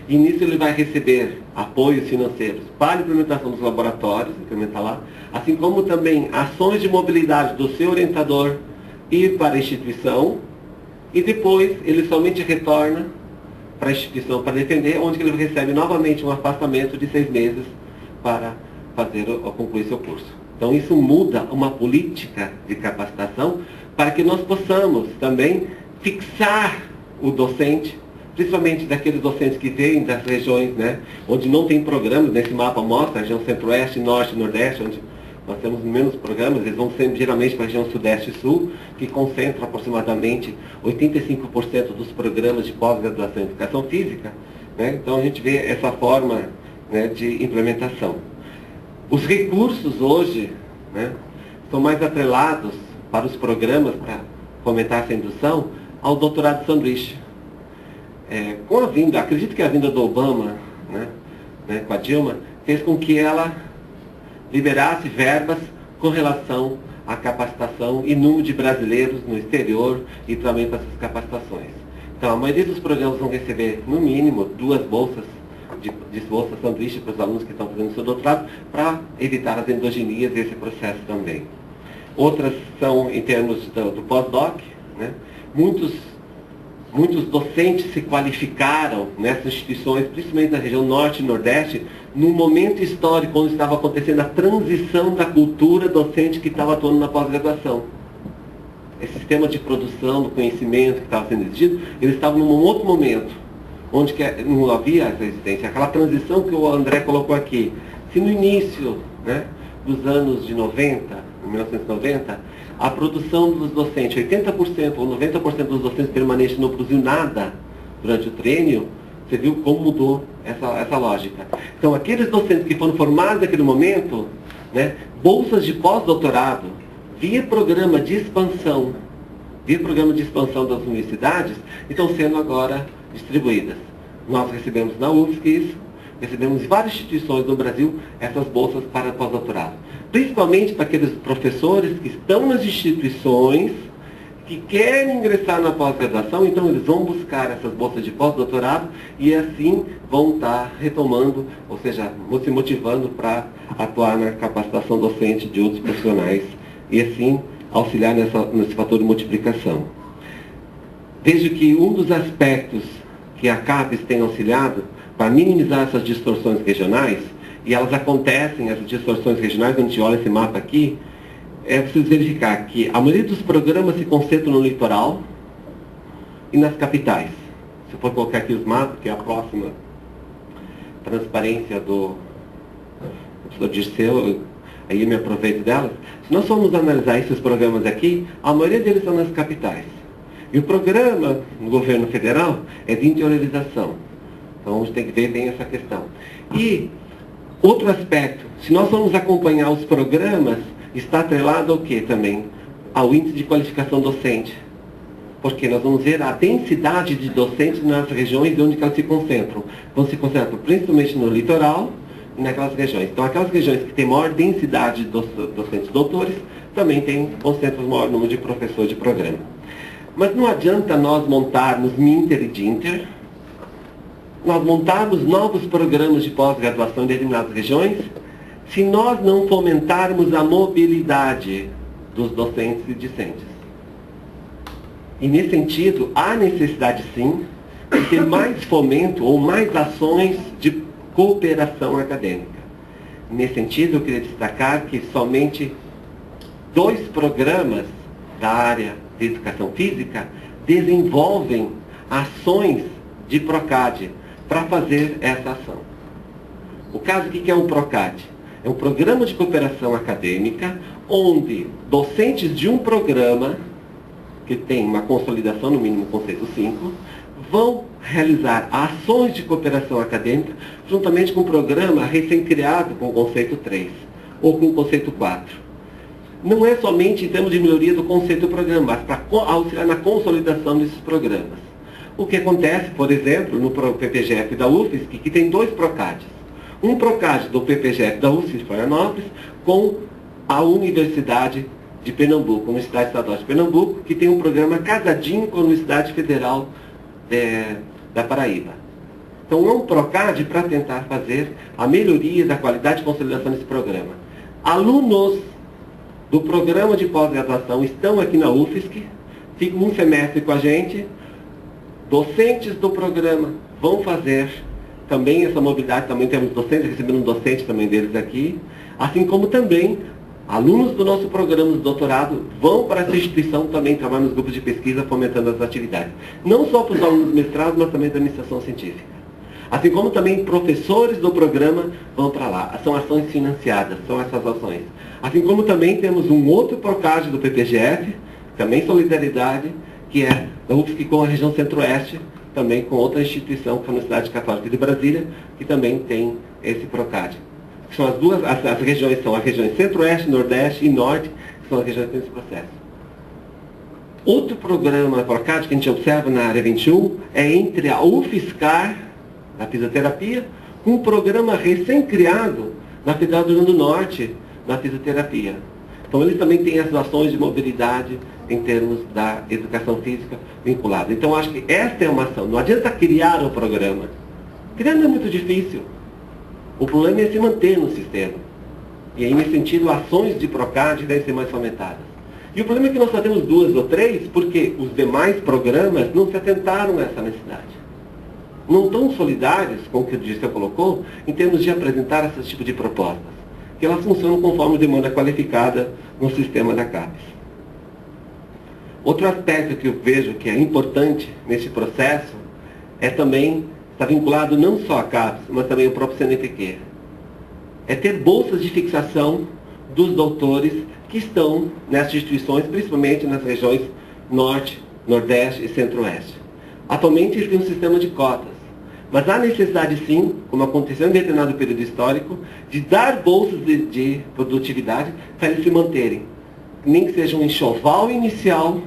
E nisso ele vai receber apoios financeiros para a implementação dos laboratórios, implementar lá, assim como também ações de mobilidade do seu orientador e para a instituição, e depois ele somente retorna para a instituição para defender, onde ele recebe novamente um afastamento de 6 meses para fazer ou concluir seu curso. Então isso muda uma política de capacitação para que nós possamos também fixar o docente, principalmente daqueles docentes que vêm das regiões, né, onde não tem programas. Nesse mapa mostra a região centro-oeste, norte e nordeste, onde nós temos menos programas. Eles vão sempre geralmente para a região sudeste e sul, que concentra aproximadamente 85% dos programas de pós-graduação em educação física, né? Então a gente vê essa forma, né, de implementação. Os recursos hoje, né, são mais atrelados para os programas, para fomentar essa indução, ao doutorado de sanduíche. Com a vinda, acredito que a vinda do Obama, né, com a Dilma, fez com que ela liberasse verbas com relação à capacitação e número de brasileiros no exterior e também para essas capacitações. Então, a maioria dos programas vão receber, no mínimo, 2 bolsas de bolsa sanduíche para os alunos que estão fazendo seu doutorado, para evitar as endogenias e esse processo também. Outras são em termos do pós-doc, né? Muitos docentes se qualificaram nessas instituições, principalmente na região norte e nordeste, num momento histórico onde estava acontecendo a transição da cultura docente que estava atuando na pós-graduação. Esse sistema de produção do conhecimento que estava sendo exigido, ele estava num outro momento, onde não havia essa existência. Aquela transição que o André colocou aqui. Se no início, né, dos anos de 90, 1990, a produção dos docentes, 80% ou 90% dos docentes permanentes não produziu nada durante o triênio, você viu como mudou essa lógica. Então, aqueles docentes que foram formados naquele momento, né, bolsas de pós-doutorado, via programa de expansão das universidades, estão sendo agora distribuídas. Nós recebemos na UFSC isso, recebemos em várias instituições no Brasil essas bolsas para pós-doutorado. Principalmente para aqueles professores que estão nas instituições, que querem ingressar na pós-graduação, então eles vão buscar essas bolsas de pós-doutorado e assim vão estar retomando, ou seja, se motivando para atuar na capacitação docente de outros profissionais e assim auxiliar nesse fator de multiplicação. Vejo que um dos aspectos que a CAPES tem auxiliado para minimizar essas distorções regionais, e elas acontecem, essas distorções regionais, quando a gente olha esse mapa aqui, é preciso verificar que a maioria dos programas se concentram no litoral e nas capitais. Se eu for colocar aqui os mapas, que é a próxima transparência do Dirceu, aí eu me aproveito delas. Se nós formos analisar esses programas aqui, a maioria deles estão nas capitais. E o programa no governo federal é de interiorização. Então a gente tem que ver bem essa questão. E outro aspecto, se nós formos acompanhar os programas, está atrelado ao que também? Ao índice de qualificação docente. Porque nós vamos ver a densidade de docentes nas regiões de onde elas se concentram. Vão se concentrar principalmente no litoral e naquelas regiões. Então, aquelas regiões que têm maior densidade de docentes doutores, também concentram o maior número de professores de programa. Mas não adianta nós montarmos Minter e Dinter, nós montarmos novos programas de pós-graduação em determinadas regiões, se nós não fomentarmos a mobilidade dos docentes e discentes. E nesse sentido, há necessidade sim de ter mais fomento ou mais ações de cooperação acadêmica. Nesse sentido, eu queria destacar que somente 2 programas da área de educação física desenvolvem ações de PROCAD para fazer essa ação. O caso, o que é um PROCAD? É um programa de cooperação acadêmica onde docentes de um programa, que tem uma consolidação, no mínimo conceito 5, vão realizar ações de cooperação acadêmica juntamente com um programa recém-criado com o conceito 3 ou com o conceito 4. Não é somente em termos de melhoria do conceito do programa, mas para auxiliar na consolidação desses programas. O que acontece, por exemplo, no PPGF da UFSC, que tem 2 PROCADs. Um PROCAD do PPGF da UFSC de Florianópolis com a Universidade de Pernambuco, a Universidade Estadual de Pernambuco, que tem um programa casadinho com a Universidade Federal da Paraíba. Então é um PROCAD para tentar fazer a melhoria da qualidade e consolidação desse programa. Alunos do programa de pós-graduação estão aqui na UFSC, ficam um semestre com a gente, docentes do programa vão fazer também essa mobilidade, também temos docentes, recebendo um docente também deles aqui, assim como também alunos do nosso programa de doutorado vão para essa instituição também trabalhar nos grupos de pesquisa fomentando as atividades. Não só para os alunos mestrados, mas também da iniciação científica. Assim como também professores do programa vão para lá. São ações financiadas, são essas ações. Assim como também temos um outro PROCAD do PPGF, também Solidariedade, que é da UFSC com a região Centro-Oeste, também com outra instituição, que é a Universidade Católica de Brasília, que também tem esse PROCAD. São as regiões são as regiões Centro-Oeste, Nordeste e Norte, que são as regiões que têm esse processo. Outro programa PROCAD que a gente observa na área 21 é entre a UFSCar, da fisioterapia, com um programa recém-criado na Federal do Rio Grande do Norte, na fisioterapia. Então eles também têm as ações de mobilidade em termos da educação física vinculada. Então acho que esta é uma ação. Não adianta criar o programa. Criar não é muito difícil. O problema é se manter no sistema. E aí, nesse sentido, ações de PROCAD devem ser mais fomentadas. E o problema é que nós só temos 2 ou 3, porque os demais programas não se atentaram a essa necessidade. não tão solidários, como o que o Dirceu colocou, em termos de apresentar esse tipo de propostas, que elas funcionam conforme demanda qualificada no sistema da CAPES. Outro aspecto que eu vejo que é importante nesse processo é também, está vinculado não só à CAPES, mas também ao próprio CNPq, é ter bolsas de fixação dos doutores que estão nessas instituições, principalmente nas regiões Norte, Nordeste e Centro-Oeste. Atualmente eles têm um sistema de cotas, mas há necessidade sim, como aconteceu em determinado período histórico, de dar bolsas de produtividade para eles se manterem. Nem que seja um enxoval inicial,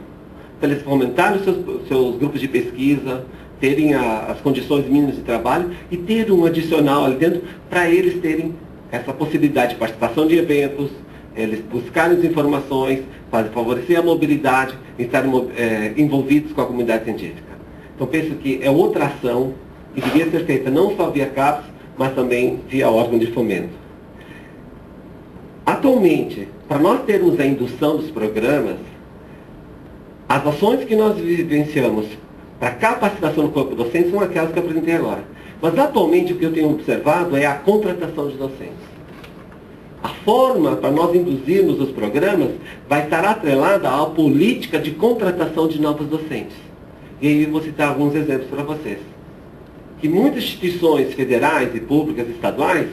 para eles fomentarem os seus grupos de pesquisa, terem as condições mínimas de trabalho e ter um adicional ali dentro para eles terem essa possibilidade de participação de eventos, eles buscarem as informações, favorecer a mobilidade e estarem envolvidos com a comunidade científica. Então penso que é outra ação que devia ser feita não só via CAPES, mas também via órgão de fomento. Atualmente, para nós termos a indução dos programas, as ações que nós vivenciamos para capacitação do corpo docente são aquelas que eu apresentei agora. Mas atualmente o que eu tenho observado é a contratação de docentes. A forma para nós induzirmos os programas vai estar atrelada à política de contratação de novos docentes. E aí eu vou citar alguns exemplos para vocês. Que muitas instituições federais e públicas estaduais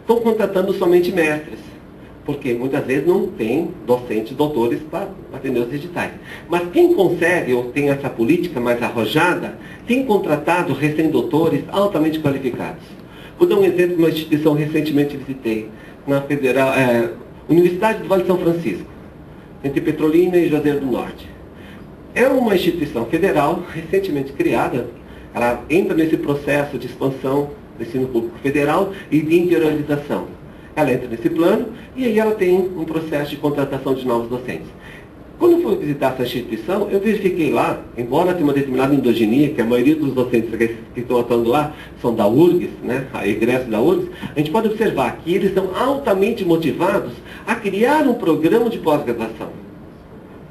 estão contratando somente mestres, porque muitas vezes não tem docentes, doutores para atender os editais. Mas quem consegue, ou tem essa política mais arrojada, tem contratado recém-doutores altamente qualificados. Vou dar um exemplo de uma instituição recentemente visitei, na Universidade do Vale de São Francisco, entre Petrolina e Juazeiro do Norte. É uma instituição federal, recentemente criada, ela entra nesse processo de expansão do ensino público federal e de interiorização. Ela entra nesse plano e aí ela tem um processo de contratação de novos docentes. Quando eu fui visitar essa instituição, eu verifiquei lá, embora tenha uma determinada endogenia, que a maioria dos docentes que estão atuando lá são da URGS, né, a egresso da URGS, a gente pode observar que eles estão altamente motivados a criar um programa de pós-graduação.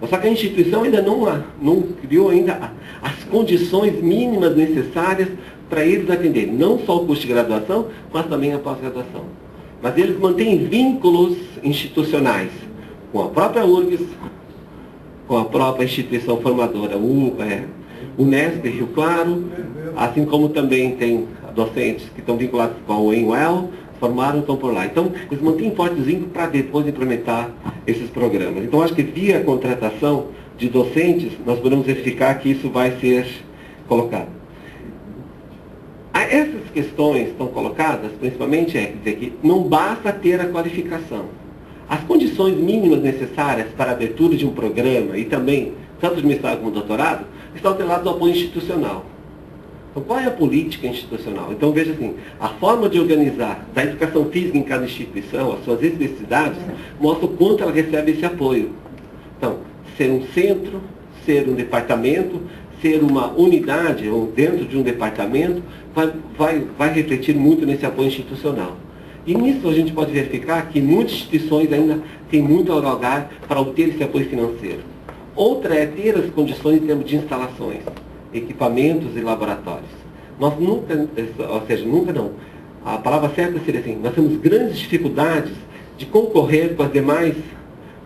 Só que a instituição ainda não criou ainda as condições mínimas necessárias para eles atenderem, não só o curso de graduação, mas também a pós-graduação. Mas eles mantêm vínculos institucionais com a própria URGS, com a própria instituição formadora, Unesp, Rio Claro, assim como também tem docentes que estão vinculados com a UEM-UEL, formaram, estão por lá. Então, eles mantêm fortes vínculos para depois implementar esses programas. Então, acho que via contratação de docentes, nós podemos verificar que isso vai ser colocado. Essas questões estão colocadas, principalmente, é dizer que não basta ter a qualificação. As condições mínimas necessárias para a abertura de um programa e também, tanto de mestrado como doutorado, estão atreladas ao apoio institucional. Então, qual é a política institucional? Então, veja assim, a forma de organizar da educação física em cada instituição, as suas especificidades, mostra o quanto ela recebe esse apoio. Então, ser um centro, ser um departamento, ser uma unidade, ou dentro de um departamento, vai refletir muito nesse apoio institucional. E nisso a gente pode verificar que muitas instituições ainda têm muito a galgar para obter esse apoio financeiro. Outra é ter as condições em termos de instalações, equipamentos e laboratórios. Nós nunca, ou seja, nunca não, a palavra certa seria assim, nós temos grandes dificuldades de concorrer com os demais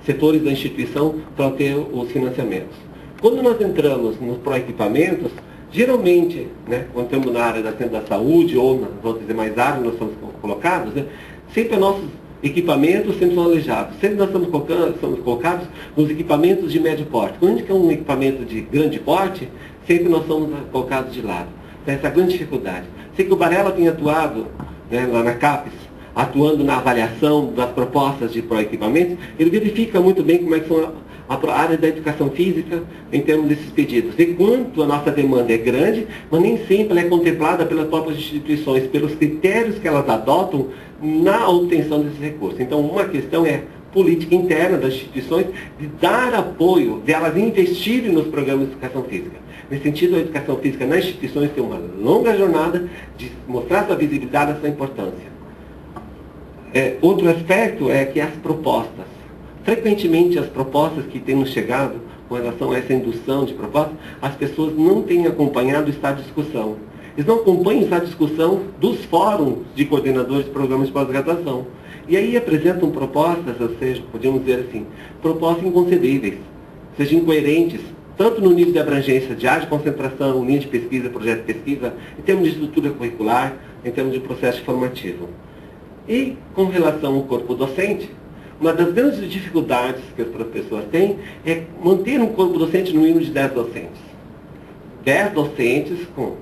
setores da instituição para ter os financiamentos. Quando nós entramos nos pró-equipamentos, geralmente, né, quando estamos na área da saúde ou nas outras demais áreas nós estamos colocados, né, sempre nossos equipamentos sempre são alejados. Sempre nós estamos colocados nos equipamentos de médio porte. Quando a gente quer um equipamento de grande porte, sempre nós somos colocados de lado. Então, essa é a grande dificuldade. Sei que o Barella tem atuado, né, lá na CAPES, atuando na avaliação das propostas de pró-equipamentos, ele verifica muito bem como é que são a área da educação física em termos desses pedidos. Vê quanto a nossa demanda é grande, mas nem sempre ela é contemplada pelas próprias instituições, pelos critérios que elas adotam na obtenção desses recursos. Então, uma questão é política interna das instituições de dar apoio, de elas investirem nos programas de educação física. Nesse sentido, a educação física nas instituições tem uma longa jornada de mostrar sua visibilidade, sua importância. Outro aspecto é que as propostas. Frequentemente, as propostas que têm nos chegado com relação a essa indução de propostas, as pessoas não têm acompanhado o estado de discussão. eles não acompanham essa discussão dos fóruns de coordenadores de programas de pós-graduação. E aí apresentam propostas, ou seja, podemos dizer assim, propostas inconcebíveis, seja incoerentes, tanto no nível de abrangência de área de concentração, linha de pesquisa, projeto de pesquisa, em termos de estrutura curricular, em termos de processo formativo. E, com relação ao corpo docente, uma das grandes dificuldades que as professoras têm é manter um corpo docente no mínimo de 10 docentes. 10 docentes com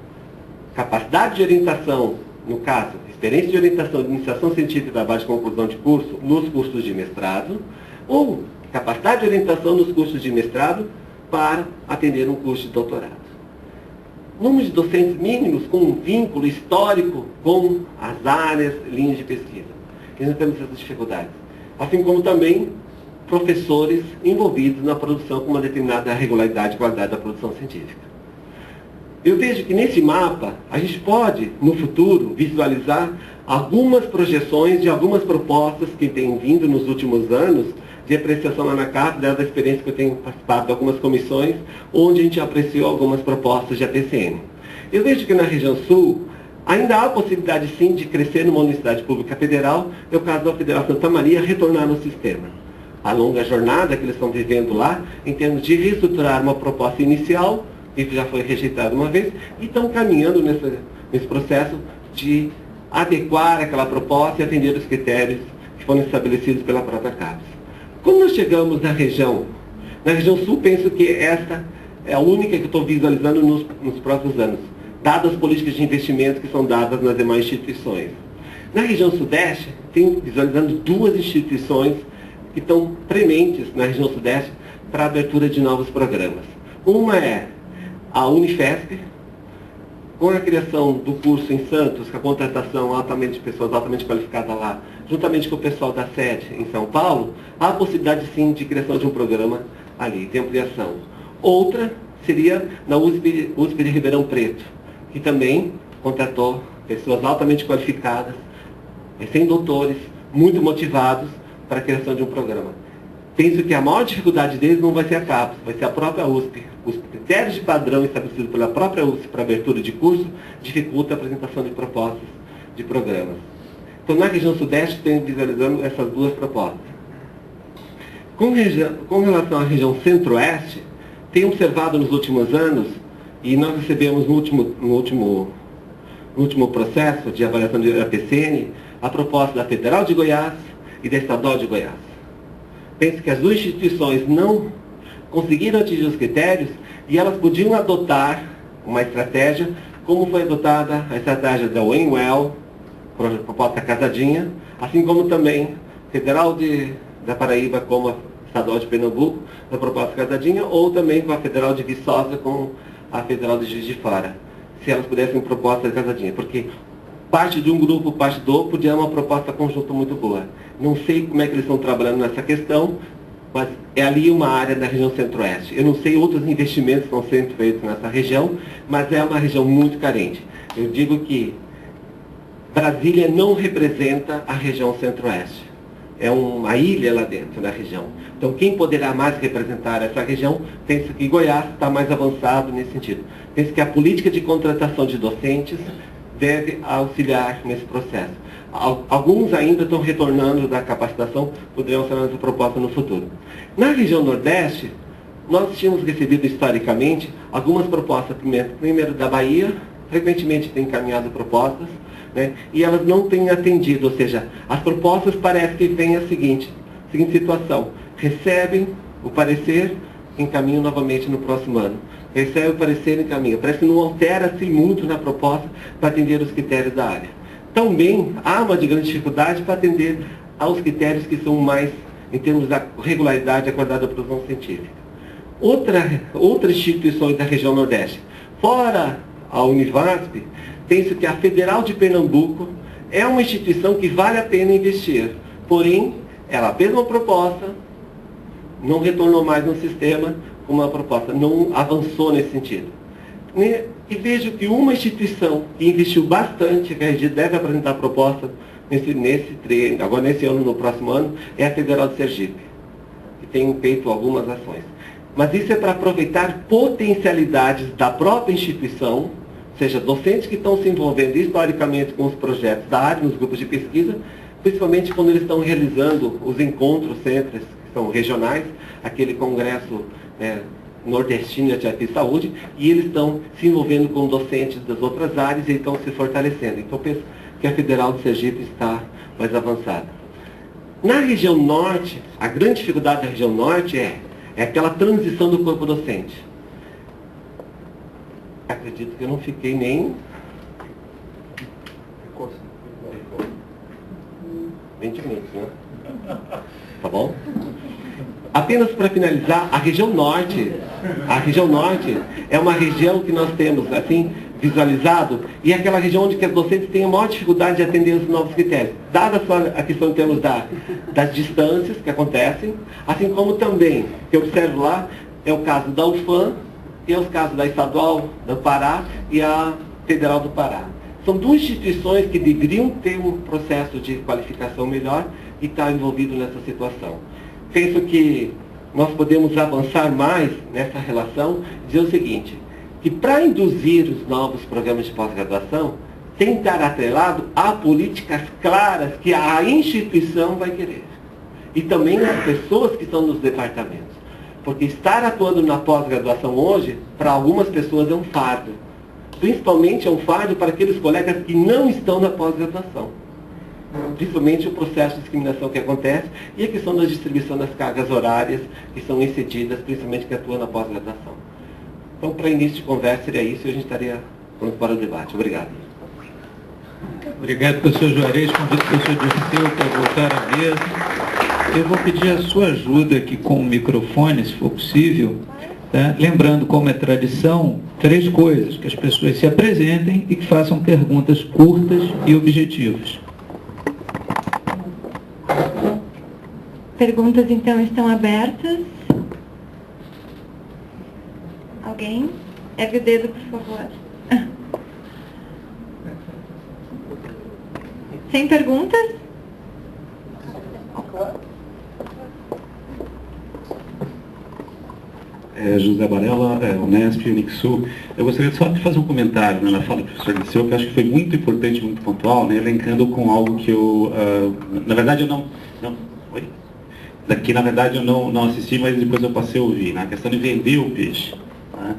capacidade de orientação, no caso, experiência de orientação de iniciação científica e trabalho de conclusão de curso nos cursos de mestrado, ou capacidade de orientação nos cursos de mestrado para atender um curso de doutorado. Número de docentes mínimos com um vínculo histórico com as áreas, linhas de pesquisa. E nós temos essas dificuldades. Assim como também professores envolvidos na produção com uma determinada regularidade e qualidade da produção científica. Eu vejo que nesse mapa a gente pode, no futuro, visualizar algumas projeções de algumas propostas que têm vindo nos últimos anos de apreciação lá na CAPES, dada a experiência que eu tenho participado de algumas comissões, onde a gente apreciou algumas propostas de APCN. Eu vejo que na região sul, ainda há a possibilidade sim de crescer numa universidade pública federal, é o caso da Federal Santa Maria, retornar no sistema. A longa jornada que eles estão vivendo lá, em termos de reestruturar uma proposta inicial, que já foi rejeitada uma vez, e estão caminhando nesse processo de adequar aquela proposta e atender os critérios que foram estabelecidos pela própria CAPES. Quando nós chegamos na região sul, penso que esta é a única que eu estou visualizando nos próximos anos, dadas as políticas de investimento que são dadas nas demais instituições. Na região sudeste, tenho visualizando duas instituições que estão prementes na região sudeste para a abertura de novos programas. Uma é a Unifesp, com a criação do curso em Santos, com a contratação de pessoas altamente qualificadas lá, juntamente com o pessoal da sede em São Paulo, há a possibilidade sim de criação de um programa ali, de ampliação. Outra seria na USP de Ribeirão Preto, que também contratou pessoas altamente qualificadas, recém-doutores, muito motivados para a criação de um programa. Penso que a maior dificuldade deles não vai ser a CAPES, vai ser a própria USP. Os critérios de padrão estabelecidos pela própria USP para abertura de curso dificultam a apresentação de propostas de programas. Então, na região sudeste, tenho visualizando essas duas propostas. Com relação à região centro-oeste, tenho observado nos últimos anos, e nós recebemos no último processo de avaliação de APCN, a proposta da Federal de Goiás e da Estadual de Goiás. Penso que as duas instituições não conseguiram atingir os critérios e elas podiam adotar uma estratégia, como foi adotada a estratégia da Wainwell, proposta casadinha, assim como também Federal da Paraíba como a Estadual de Pernambuco, a proposta casadinha, ou também com a Federal de Viçosa com a Federal de Juiz de Fora, se elas pudessem proposta casadinha, porque parte de um grupo, parte do outro, podia uma proposta conjunta muito boa. Não sei como é que eles estão trabalhando nessa questão, mas é ali uma área da região centro-oeste. Eu não sei outros investimentos que estão sendo feitos nessa região, mas é uma região muito carente. Eu digo que Brasília não representa a região centro-oeste. É uma ilha lá dentro da região. Então, quem poderá mais representar essa região, penso que Goiás está mais avançado nesse sentido. Penso que a política de contratação de docentes deve auxiliar nesse processo. Alguns ainda estão retornando da capacitação, poderão ser nossa proposta no futuro. Na região Nordeste, nós tínhamos recebido historicamente algumas propostas, primeiro da Bahia, frequentemente tem encaminhado propostas, né, e elas não têm atendido, ou seja, as propostas parece que vem a seguinte situação, recebem o parecer, encaminham novamente no próximo ano. Recebe o parecer e encaminha. Parece que não altera-se muito na proposta para atender os critérios da área. Também há uma grande dificuldade para atender aos critérios que são mais em termos da regularidade e da qualidade da produção científica. Outras instituições da região Nordeste, fora a Univasp, penso que a Federal de Pernambuco é uma instituição que vale a pena investir. Porém, ela fez uma proposta, não retornou mais no sistema com uma proposta, não avançou nesse sentido. E vejo que uma instituição que investiu bastante, que a RG deve apresentar proposta agora nesse ano, no próximo ano, é a Federal de Sergipe, que tem feito algumas ações. Mas isso é para aproveitar potencialidades da própria instituição, seja, docentes que estão se envolvendo historicamente com os projetos da área, nos grupos de pesquisa, principalmente quando eles estão realizando os encontros sempre, que são regionais, aquele congresso nordestino de atividade de saúde, e eles estão se envolvendo com docentes das outras áreas e estão se fortalecendo. Então, penso que a Federal de Sergipe está mais avançada. Na região norte, a grande dificuldade da região norte é aquela transição do corpo docente. Acredito que eu não fiquei nem 20 minutos, né? Tá bom? Apenas para finalizar, a região norte é uma região que nós temos, assim, visualizado, e é aquela região onde que as docentes têm a maior dificuldade de atender os novos critérios, dada a questão em termos das distâncias que acontecem, assim como também, que eu observo lá, é o caso da UFAM, e é os casos da Estadual do Pará e a Federal do Pará. São duas instituições que deveriam ter um processo de qualificação melhor e estar envolvido nessa situação. Penso que nós podemos avançar mais nessa relação, dizer o seguinte, que para induzir os novos programas de pós-graduação, tem que estar atrelado a políticas claras que a instituição vai querer. E também as pessoas que estão nos departamentos. Porque estar atuando na pós-graduação hoje, para algumas pessoas é um fardo. Principalmente é um fardo para aqueles colegas que não estão na pós-graduação. Principalmente o processo de discriminação que acontece e a questão da distribuição das cargas horárias que são excedidas, principalmente que atuam na pós-graduação. Então, para início de conversa, seria isso e a gente estaria pronto para o debate. Obrigado. Obrigado, professor Juarez. Convido o professor Dirceu para voltar à mesa. Eu vou pedir a sua ajuda aqui com o microfone, se for possível. Tá? Lembrando, como é tradição, 3 coisas: que as pessoas se apresentem e que façam perguntas curtas e objetivas. Perguntas, então, estão abertas. Alguém? Ergue o dedo, por favor. Sem perguntas? José Barella, Unesp, Unixul. Eu gostaria só de fazer um comentário, né, na fala do professor Dirceu, que eu acho que foi muito importante, muito pontual, né, elencando com algo que eu, na verdade, eu não oi? Daqui, na verdade, eu não assisti, mas depois eu passei a ouvir, né, a questão de vender o peixe. Né.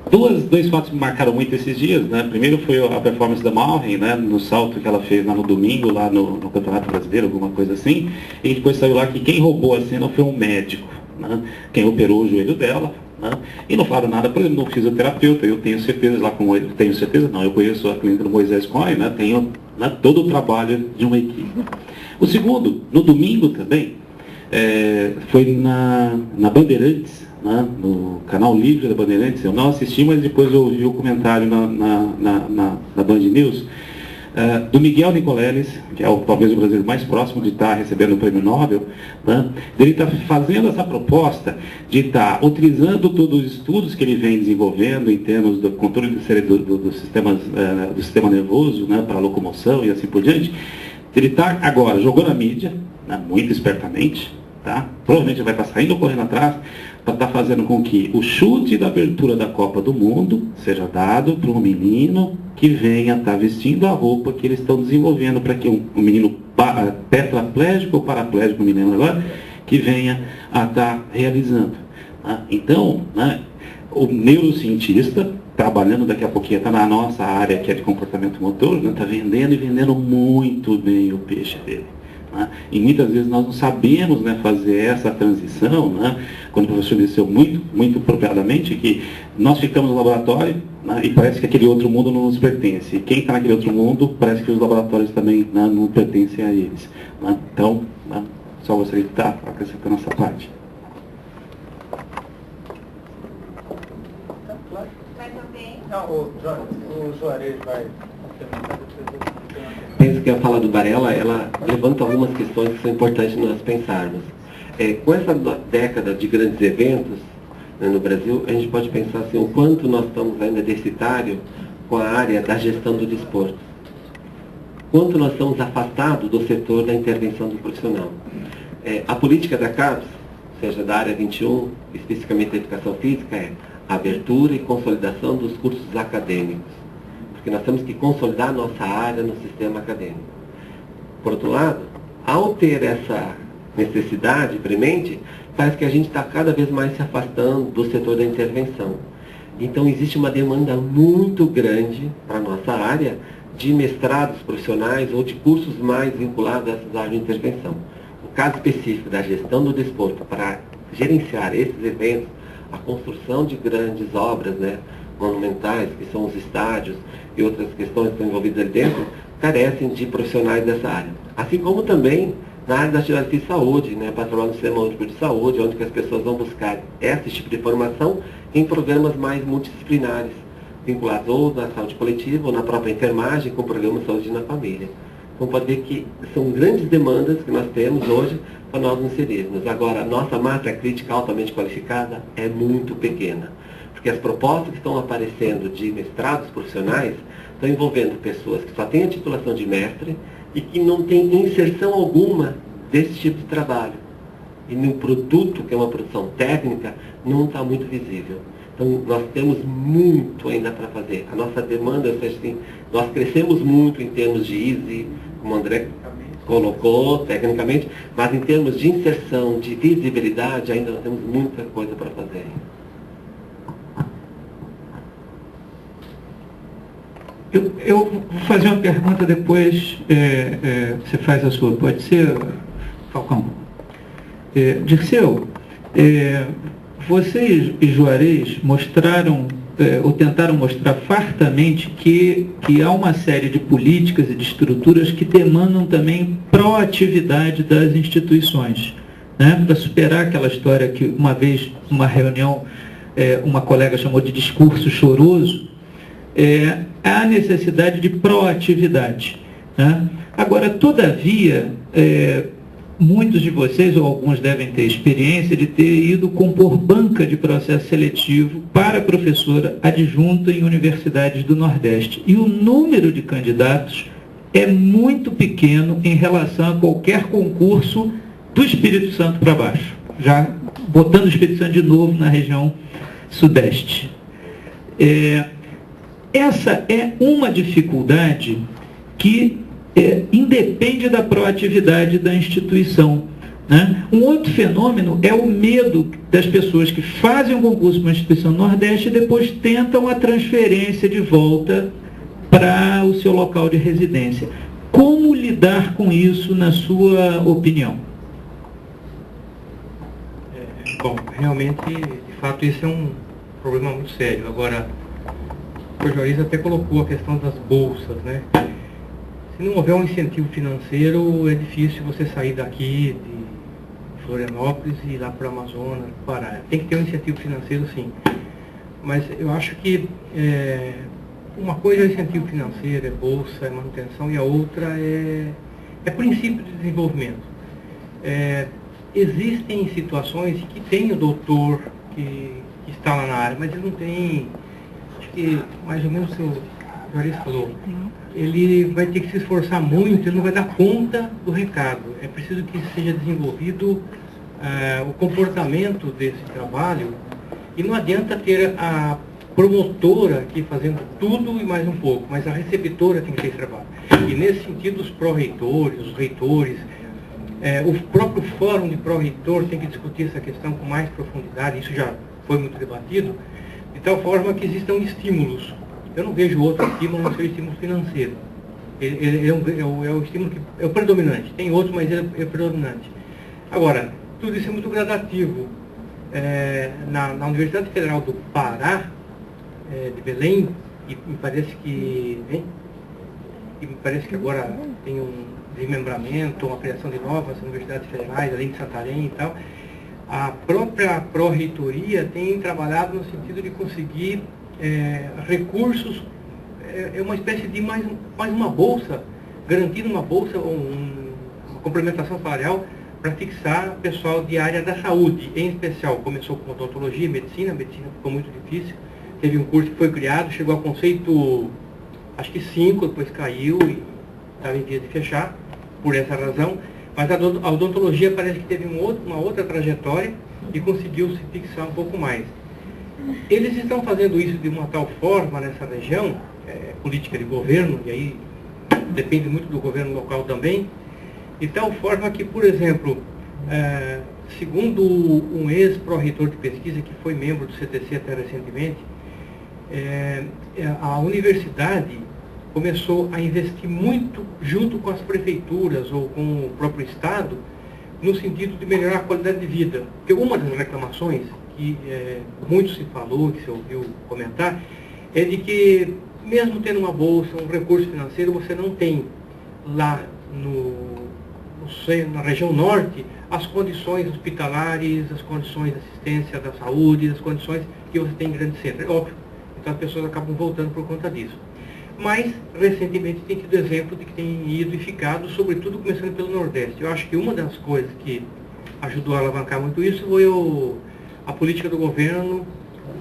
Dois fatos me marcaram muito esses dias, né. Primeiro foi a performance da Malren, né, no salto que ela fez lá no domingo, lá no Campeonato Brasileiro, alguma coisa assim, e depois saiu lá que quem roubou a cena foi um médico, né, quem operou o joelho dela, né, e não falaram nada, por exemplo, no fisioterapeuta. Eu tenho certeza, eu conheço a clínica do Moisés Cohen, né, tenho, né, todo o trabalho de uma equipe. O segundo, no domingo também, foi na Bandeirantes, né, no canal Livre da Bandeirantes. Eu não assisti, mas depois eu ouvi o comentário na Band News, do Miguel Nicoleles, que é talvez o brasileiro mais próximo de estar recebendo o prêmio Nobel, né? Ele está fazendo essa proposta de estar utilizando todos os estudos que ele vem desenvolvendo em termos do controle do sistema nervoso, né, para a locomoção e assim por diante. Ele está agora jogando a mídia, né, muito espertamente, tá? Provavelmente vai estar saindo correndo atrás, para estar fazendo com que o chute da abertura da Copa do Mundo seja dado para um menino que venha estar vestindo a roupa que eles estão desenvolvendo, para que um menino tetraplégico ou paraplégico, me lembro agora, que venha a estar realizando. Tá? Então, né, o neurocientista, trabalhando daqui a pouquinho, está na nossa área que é de comportamento motor, está vendendo e vendendo muito bem o peixe dele. Né? E muitas vezes nós não sabemos, né, fazer essa transição, né? Quando o professor disse muito apropriadamente que nós ficamos no laboratório, né, e parece que aquele outro mundo não nos pertence. E quem está naquele outro mundo, parece que os laboratórios também, né, não pertencem a eles. Né? Então, né, só gostaria de estar acrescentando essa parte. Mais alguém? Não, o Juarez vai complementar depois. Penso que a fala do Barella, ela levanta algumas questões que são importantes nós pensarmos. Com essa década de grandes eventos, né, no Brasil, a gente pode pensar assim, o quanto nós estamos ainda deficitários com a área da gestão do desporto. Quanto nós estamos afastados do setor da intervenção do profissional. A política da CAPES, seja da área 21, especificamente da educação física, a abertura e consolidação dos cursos acadêmicos, porque nós temos que consolidar a nossa área no sistema acadêmico. Por outro lado, ao ter essa necessidade premente, parece que a gente está cada vez mais se afastando do setor da intervenção. Então existe uma demanda muito grande para a nossa área de mestrados profissionais ou de cursos mais vinculados a essas áreas de intervenção. O caso específico da gestão do desporto para gerenciar esses eventos, a construção de grandes obras, né, monumentais, que são os estádios e outras questões que estão envolvidas ali dentro, carecem de profissionais dessa área. Assim como também na área da atividade física e saúde, né, para trabalhar no Sistema Único de Saúde, onde que as pessoas vão buscar esse tipo de formação em programas mais multidisciplinares, vinculados ou na saúde coletiva ou na própria enfermagem, com programas de saúde na família. Então pode ver que são grandes demandas que nós temos hoje para nós nos inserirmos. Agora, a nossa massa crítica altamente qualificada é muito pequena, porque as propostas que estão aparecendo de mestrados profissionais estão envolvendo pessoas que só têm a titulação de mestre e que não têm inserção alguma desse tipo de trabalho. E no produto, que é uma produção técnica, não está muito visível. Então, nós temos muito ainda para fazer. A nossa demanda, ou seja, assim, nós crescemos muito em termos de ISE, como o André colocou, tecnicamente, mas em termos de inserção, de visibilidade, ainda nós temos muita coisa para fazer. Eu vou fazer uma pergunta, depois você faz a sua. Pode ser, Falcão? Dirceu, vocês e Juarez mostraram, ou tentaram mostrar fartamente que há uma série de políticas e de estruturas que demandam também proatividade das instituições, né? Para superar aquela história que uma vez, numa reunião, uma colega chamou de discurso choroso, há a necessidade de proatividade, né? Agora, todavia, muitos de vocês, ou alguns devem ter experiência de ter ido compor banca de processo seletivo para professora adjunta em universidades do Nordeste. E o número de candidatos é muito pequeno em relação a qualquer concurso do Espírito Santo para baixo, já botando o Espírito Santo de novo na região Sudeste. Essa é uma dificuldade que independe da proatividade da instituição, né? Um outro fenômeno é o medo das pessoas que fazem um concurso para uma instituição no Nordeste e depois tentam a transferência de volta para o seu local de residência. Como lidar com isso, na sua opinião? Bom, realmente, de fato, isso é um problema muito sério. Agora, o Juarez até colocou a questão das bolsas, né? Se não houver um incentivo financeiro, é difícil você sair daqui de Florianópolis e ir lá para o Amazonas, Pará. Tem que ter um incentivo financeiro, sim. Mas eu acho que uma coisa é incentivo financeiro, é bolsa, é manutenção, e a outra é princípio de desenvolvimento. Existem situações que tem o doutor que está lá na área, mas ele não tem, acho que mais ou menos o senhor Juarez falou, ele vai ter que se esforçar muito, ele não vai dar conta do recado. É preciso que seja desenvolvido o comportamento desse trabalho, e não adianta ter a promotora aqui fazendo tudo e mais um pouco, mas a receptora tem que ter esse trabalho. E nesse sentido, os pró-reitores, os reitores, o próprio fórum de pró-reitor tem que discutir essa questão com mais profundidade, isso já foi muito debatido, de tal forma que existam estímulos. Eu não vejo outro estímulo a não ser o estímulo financeiro. Ele é o estímulo que é o predominante. Tem outros, mas ele é predominante. Agora, tudo isso é muito gradativo. Na Universidade Federal do Pará, de Belém, e me parece que agora tem um desmembramento, uma criação de novas universidades federais, além de Santarém e tal, a própria pró-reitoria tem trabalhado no sentido de conseguir recursos, uma espécie de mais uma bolsa, garantindo uma bolsa, uma complementação salarial para fixar pessoal de área da saúde, em especial. Começou com odontologia e medicina, a medicina ficou muito difícil, teve um curso que foi criado, chegou a conceito, acho que 5, depois caiu e estava em vias de fechar, por essa razão, mas a odontologia parece que teve uma outra trajetória e conseguiu se fixar um pouco mais. Eles estão fazendo isso de uma tal forma nessa região, política de governo, e aí depende muito do governo local também, de tal forma que, por exemplo, segundo um ex-pró-reitor de pesquisa que foi membro do CTC até recentemente, a universidade começou a investir muito junto com as prefeituras ou com o próprio Estado, no sentido de melhorar a qualidade de vida. Porque uma das reclamações que muito se falou, que se ouviu comentar, é de que, mesmo tendo uma bolsa, um recurso financeiro, você não tem lá na região norte as condições hospitalares, as condições de assistência da saúde, as condições que você tem em grandes centros. É óbvio. Então as pessoas acabam voltando por conta disso. Mas, recentemente, tem tido exemplo de que tem ido e ficado, sobretudo começando pelo Nordeste. Eu acho que uma das coisas que ajudou a alavancar muito isso foi a política do governo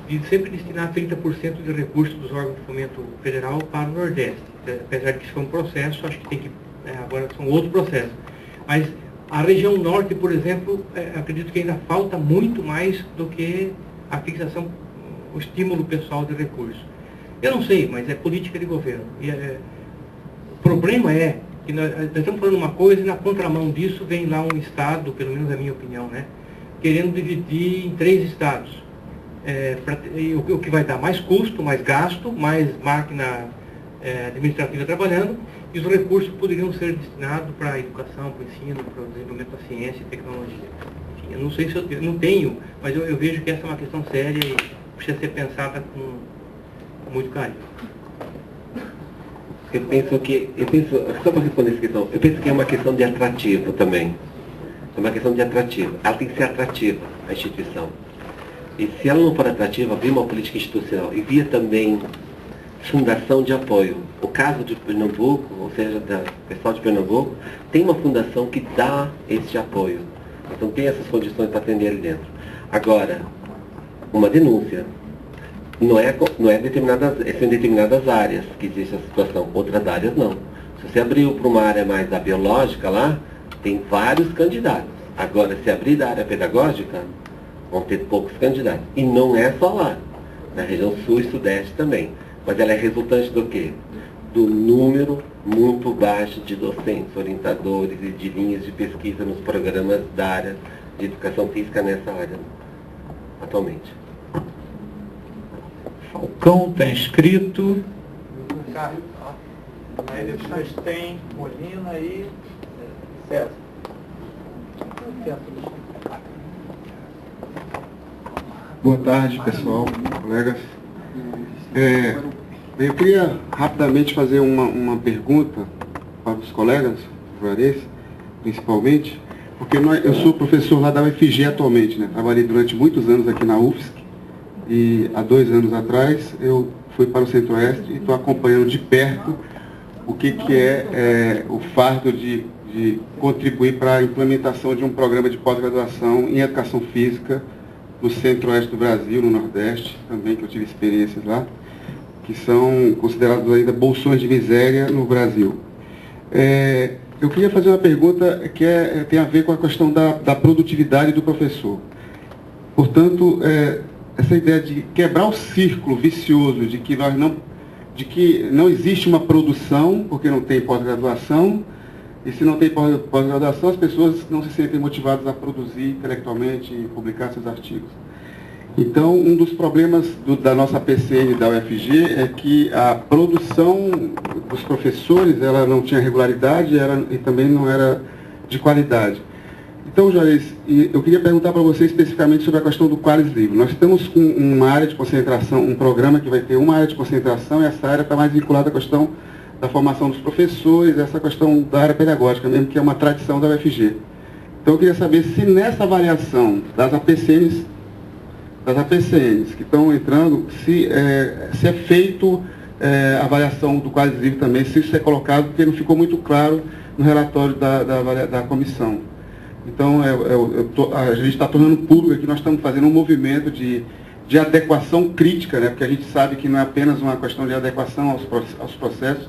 de sempre destinar 30% de recursos dos órgãos de fomento federal para o Nordeste. Apesar de que isso foi um processo, acho que tem que... agora são outros processos. Mas a região Norte, por exemplo, acredito que ainda falta muito mais do que a fixação, o estímulo pessoal de recursos. Eu não sei, mas é política de governo. O problema é que nós estamos falando uma coisa e na contramão disso vem lá um Estado, pelo menos é a minha opinião, né, querendo dividir em 3 estados. O que vai dar mais custo, mais gasto, mais máquina administrativa trabalhando, e os recursos poderiam ser destinados para a educação, para o ensino, para o desenvolvimento da ciência e tecnologia. Enfim, eu não sei se eu não tenho, mas eu vejo que essa é uma questão séria e precisa ser pensada com muito carinho. Eu penso, só para responder essa questão, eu penso que é uma questão de atrativo também. É uma questão de atrativo. Ela tem que ser atrativa, a instituição. E se ela não for atrativa, via uma política institucional e via também fundação de apoio. O caso de Pernambuco, ou seja, do pessoal de Pernambuco, tem uma fundação que dá esse apoio. Então tem essas condições para atender ali dentro. Agora, uma denúncia. Não é são determinadas áreas que existe essa situação, outras áreas não. Se você abriu para uma área mais da biológica lá, tem vários candidatos. Agora, se abrir da área pedagógica, vão ter poucos candidatos. E não é só lá, na região sul e sudeste também. Mas ela é resultante do quê? Do número muito baixo de docentes, orientadores e de linhas de pesquisa nos programas da área de educação física nessa área, atualmente. Falcão está inscrito. Aí depois tem Molina e César. Boa tarde, pessoal, colegas. Eu queria rapidamente fazer uma pergunta para os colegas, Juarez, principalmente, porque eu sou professor lá da UFG atualmente, né? Trabalhei durante muitos anos aqui na UFSC. E há 2 anos atrás eu fui para o Centro-Oeste e estou acompanhando de perto o que é o fardo de contribuir para a implementação de um programa de pós-graduação em Educação Física no Centro-Oeste do Brasil, no Nordeste, também que eu tive experiências lá, que são considerados ainda bolsões de miséria no Brasil. Eu queria fazer uma pergunta que tem a ver com a questão da produtividade do professor. Portanto, essa ideia de quebrar o círculo vicioso de que não existe uma produção, porque não tem pós-graduação, e se não tem pós-graduação, as pessoas não se sentem motivadas a produzir intelectualmente e publicar seus artigos. Então, um dos problemas da nossa PCN da UFG é que a produção dos professores ela não tinha regularidade e também não era de qualidade. Então, Juarez, eu queria perguntar para você especificamente sobre a questão do Qualis Livre. Nós estamos com uma área de concentração, um programa que vai ter uma área de concentração, e essa área está mais vinculada à questão da formação dos professores, essa questão da área pedagógica mesmo, que é uma tradição da UFG. Então, eu queria saber se nessa avaliação das APCNs que estão entrando, se é feito a avaliação do Qualis Livre também, se isso é colocado, porque não ficou muito claro no relatório da comissão. Então, a gente está tornando público que nós estamos fazendo um movimento de adequação crítica, né? Porque a gente sabe que não é apenas uma questão de adequação aos processos,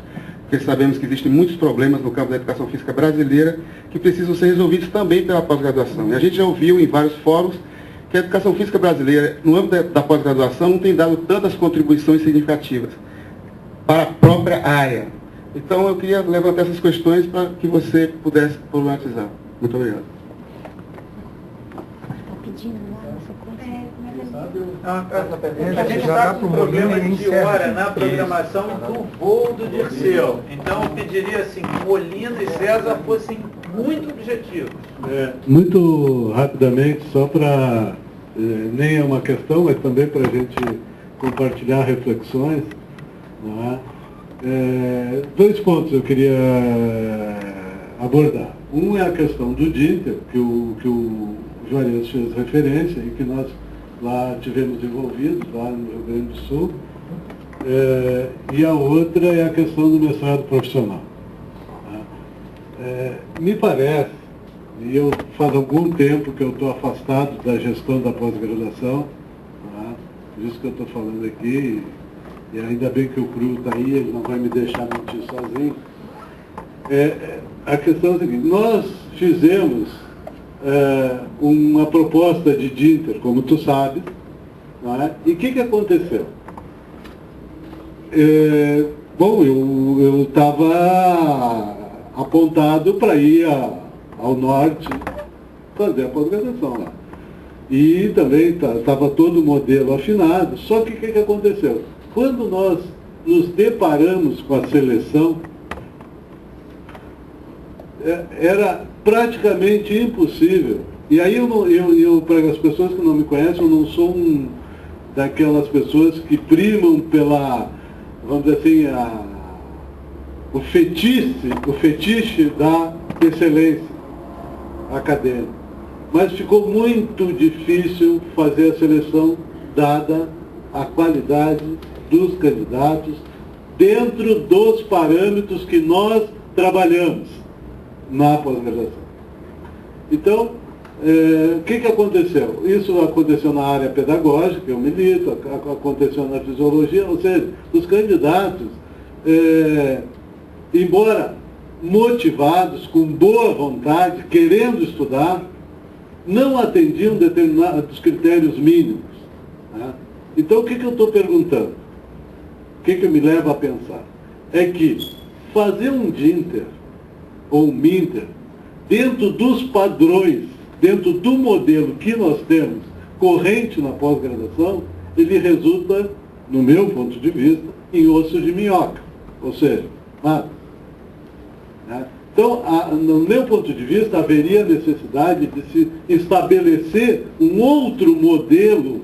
porque sabemos que existem muitos problemas no campo da educação física brasileira que precisam ser resolvidos também pela pós-graduação. E a gente já ouviu em vários fóruns que a educação física brasileira, no âmbito da pós-graduação, não tem dado tantas contribuições significativas para a própria área. Então, eu queria levantar essas questões para que você pudesse problematizar. Muito obrigado. A gente está com um problema de hora na programação do voo do Dirceu. Então, eu pediria assim, que Molina e César fossem muito objetivos. Muito rapidamente, só para, nem é uma questão, mas também para a gente compartilhar reflexões. Não é? Dois pontos eu queria abordar. Um é a questão do DINTER, que o Juarez fez referência e que nós lá tivemos envolvidos, lá no Rio Grande do Sul. E a outra é a questão do mestrado profissional. Me parece, e eu faz algum tempo que eu estou afastado da gestão da pós-graduação, por isso que eu estou falando aqui, e ainda bem que o CRU está aí, ele não vai me deixar mentir sozinho. A questão é a seguinte: nós fizemos uma proposta de DINTER, como tu sabes, não é? E o que aconteceu? Bom, eu estava apontado para ir ao norte fazer a pós-graduação lá. E também estava todo o modelo afinado, só que o que aconteceu? Quando nós nos deparamos com a seleção, era praticamente impossível. E aí para as pessoas que não me conhecem, eu não sou daquelas pessoas que primam pela, vamos dizer assim, o fetiche da excelência acadêmica. Mas ficou muito difícil fazer a seleção dada a qualidade dos candidatos dentro dos parâmetros que nós trabalhamos na pós-graduação. Então, o que aconteceu? Isso aconteceu na área pedagógica, eu milito, aconteceu na fisiologia, ou seja, os candidatos, embora motivados, com boa vontade, querendo estudar, não atendiam determinados critérios mínimos. Né? Então, o que eu estou perguntando? O que me leva a pensar? É que fazer um DINTER ou um MINTER, dentro dos padrões, dentro do modelo que nós temos corrente na pós-graduação, ele resulta, no meu ponto de vista, em osso de minhoca. Ou seja, nada. Né? Então, no meu ponto de vista, haveria necessidade de se estabelecer um outro modelo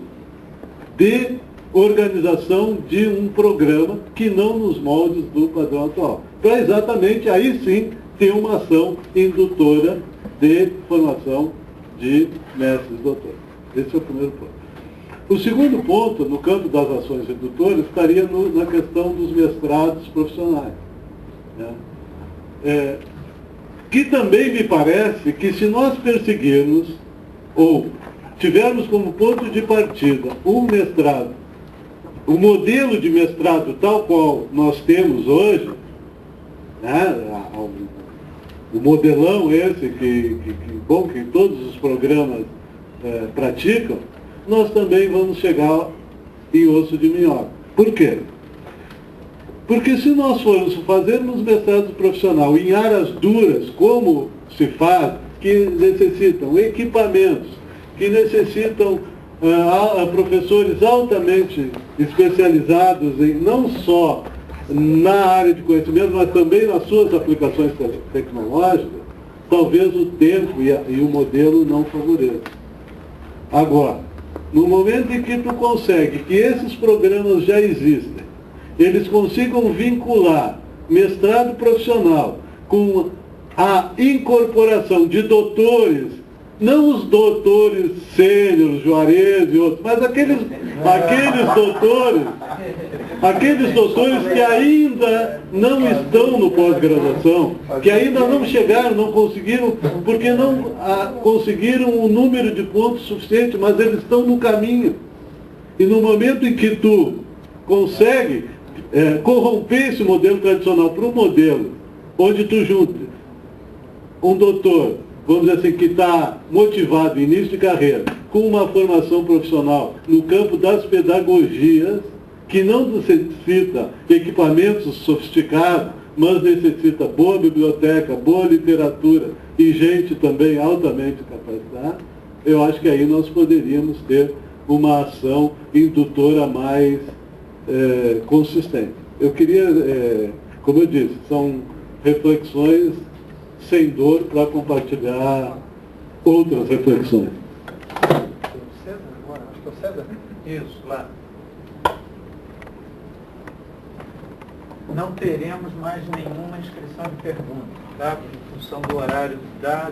de organização de um programa que não nos moldes do padrão atual. Para exatamente, aí sim, ter uma ação indutora de formação de mestres e doutores. Esse é o primeiro ponto. O segundo ponto, no campo das ações indutoras, estaria na questão dos mestrados profissionais. Né? Que também me parece que se nós perseguirmos, ou tivermos como ponto de partida um mestrado, o modelo de mestrado tal qual nós temos hoje, né, o modelão esse que todos os programas praticam, nós também vamos chegar em osso de minhoca. Por quê? Porque se nós formos fazermos mestrado profissional em áreas duras, como se faz, que necessitam equipamentos, que necessitam professores altamente especializados em não só na área de conhecimento, mas também nas suas aplicações tecnológicas, talvez o tempo e o modelo não favoreçam. Agora, no momento em que tu consegue que esses programas já existem, eles consigam vincular mestrado profissional com a incorporação de doutores, não os doutores sêniores, Juarez e outros, mas aqueles doutores que ainda não estão no pós-graduação, que ainda não chegaram, não conseguiram, porque não conseguiram um número de pontos suficiente, mas eles estão no caminho. E no momento em que tu consegue corromper esse modelo tradicional para um modelo onde tu junta um doutor, vamos dizer assim, que está motivado, início de carreira, com uma formação profissional no campo das pedagogias, que não necessita equipamentos sofisticados, mas necessita boa biblioteca, boa literatura e gente também altamente capacitada, eu acho que aí nós poderíamos ter uma ação indutora mais consistente. Eu queria, como eu disse, são reflexões sem dor para compartilhar outras reflexões. César agora? Acho que é o César, né? Isso, lá. Não teremos mais nenhuma inscrição de perguntas, tá? Em função do horário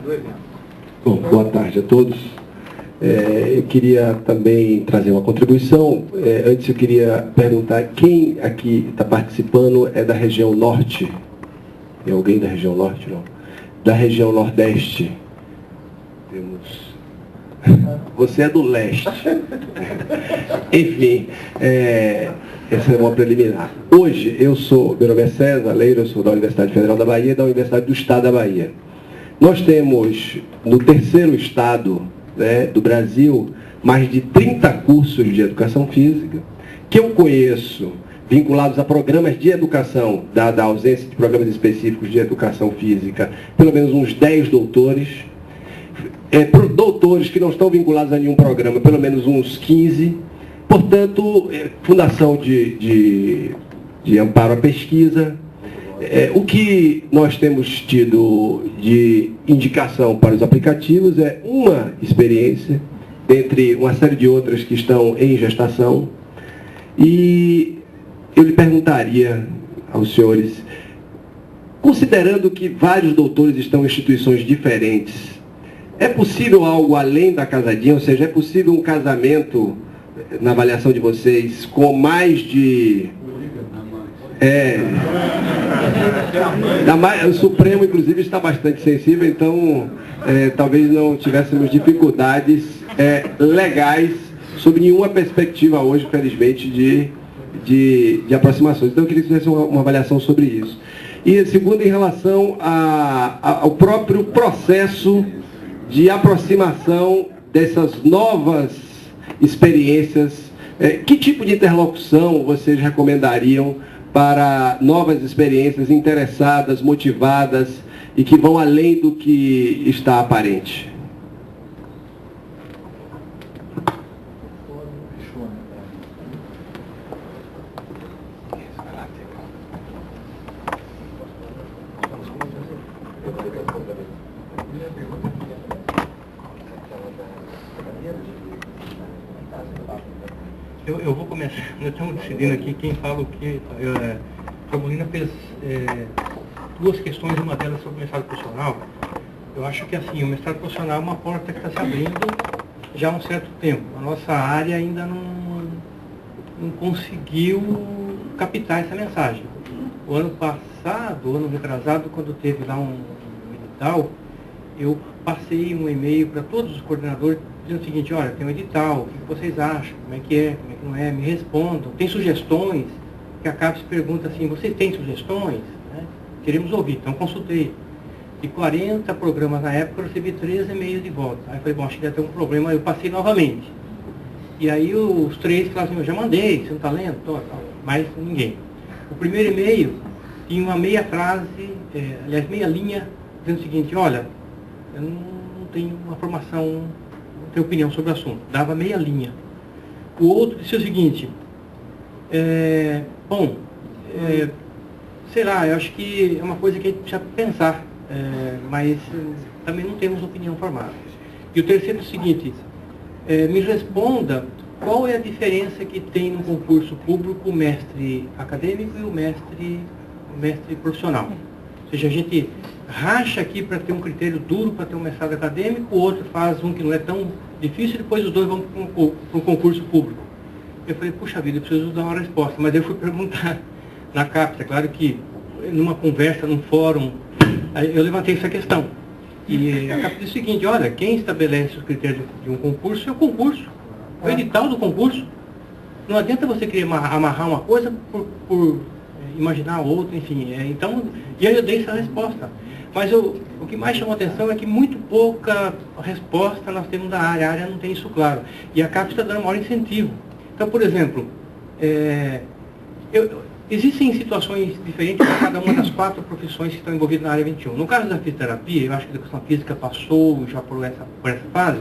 do evento. Bom, boa tarde a todos. Eu queria também trazer uma contribuição. Antes eu queria perguntar quem aqui está participando é da região norte. Tem alguém da região norte, não? Da região nordeste. Temos... Você é do leste. Enfim, essa é uma preliminar. Hoje, meu nome é César Leiro, eu sou da Universidade Federal da Bahia e da Universidade do Estado da Bahia. Nós temos, no terceiro estado, né, do Brasil, mais de 30 cursos de educação física, que eu conheço, vinculados a programas de educação, dada a ausência de programas específicos de educação física, pelo menos uns 10 doutores, doutores que não estão vinculados a nenhum programa, pelo menos uns 15, portanto, Fundação de Amparo à Pesquisa. O que nós temos tido de indicação para os aplicativos é uma experiência, dentre uma série de outras que estão em gestação, e eu lhe perguntaria aos senhores, considerando que vários doutores estão em instituições diferentes, é possível algo além da casadinha? Ou seja, é possível um casamento, na avaliação de vocês, com mais de... O Supremo, inclusive, está bastante sensível, então talvez não tivéssemos dificuldades legais sob nenhuma perspectiva hoje, felizmente, de aproximações. Então eu queria que você fizesse uma avaliação sobre isso. E segundo, em relação ao próprio processo de aproximação dessas novas experiências, que tipo de interlocução vocês recomendariam para novas experiências interessadas, motivadas e que vão além do que está aparente? Eu vou começar. Nós estamos decidindo aqui quem fala o quê. A Molina fez duas questões, uma delas sobre o mestrado profissional. Eu acho que assim, o mestrado profissional é uma porta que está se abrindo já há um certo tempo. A nossa área ainda não conseguiu captar essa mensagem. O ano passado, o ano retrasado, quando teve lá um edital, eu passei um e-mail para todos os coordenadores dizendo o seguinte: olha, tem um edital, o que vocês acham, como é que não é, me respondam, tem sugestões, que a CAPES pergunta assim, vocês têm sugestões? Né? Queremos ouvir, então consultei. De 40 programas na época, eu recebi 13 e-mails de volta. Aí eu falei, bom, acho que deve ter um problema, eu passei novamente. E aí os 3 falaram assim, eu já mandei, você não está lendo? Tô, tal. Mas ninguém. O primeiro e-mail tinha uma meia frase, aliás, meia linha, dizendo o seguinte: olha, eu não tenho uma formação, não tenho opinião sobre o assunto. Dava meia linha. O outro disse o seguinte: sei lá, eu acho que é uma coisa que a gente precisa pensar, mas também não temos opinião formada. E o terceiro é o seguinte: me responda qual é a diferença que tem no concurso público o mestre acadêmico e o mestre profissional. Ou seja, a gente racha aqui para ter um critério duro para ter um mestrado acadêmico, o outro faz um que não é tão difícil e depois os dois vão para o concurso público. Eu falei, puxa vida, eu preciso dar uma resposta. Mas eu fui perguntar na CAPES. É claro que numa conversa, num fórum, eu levantei essa questão. E a CAPES disse o seguinte: olha, quem estabelece os critérios de um concurso é o concurso, é o edital do concurso. Não adianta você querer amarrar uma coisa por imaginar outra, enfim. Então, e aí eu dei essa resposta. Mas o que mais chamou atenção é que muito pouca resposta nós temos da área. A área não tem isso claro. E a CAPES está dando maior incentivo. Então, por exemplo, existem situações diferentes para cada uma das 4 profissões que estão envolvidas na área 21. No caso da fisioterapia, eu acho que a educação física passou já por essa fase.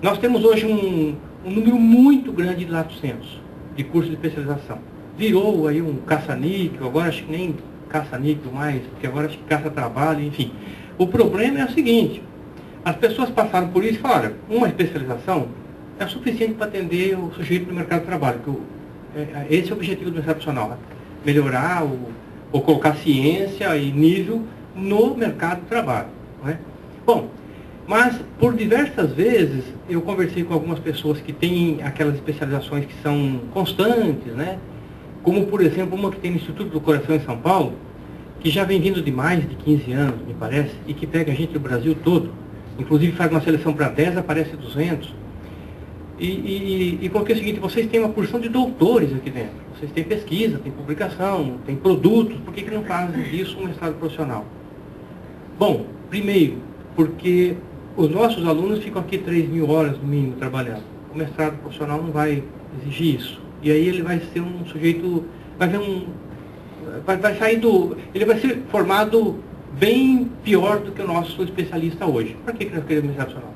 Nós temos hoje um número muito grande de lato sensu, de curso de especialização. Virou aí um caça-níquel, agora acho que nem caça-níquel mais, porque agora acho que caça-trabalho, enfim. O problema é o seguinte, as pessoas passaram por isso e falaram, uma especialização é suficiente para atender o sujeito no mercado de trabalho, que esse é o objetivo do mercado profissional, né? Melhorar ou colocar ciência e nível no mercado de trabalho. Né? Bom, mas por diversas vezes eu conversei com algumas pessoas que têm aquelas especializações que são constantes, né? Como por exemplo uma que tem no Instituto do Coração em São Paulo, que já vem vindo de mais de 15 anos, me parece, e que pega gente do Brasil todo, inclusive faz uma seleção para 10, aparece 200. E porque é o seguinte, vocês têm uma porção de doutores aqui dentro, vocês têm pesquisa, tem publicação, tem produtos, por que não fazem disso um mestrado profissional? Bom, primeiro, porque os nossos alunos ficam aqui 3.000 horas no mínimo trabalhando. O mestrado profissional não vai exigir isso. E aí ele vai ser um sujeito, vai sair ele vai ser formado bem pior do que o nosso especialista hoje. Por que nós queremos mestrado profissional?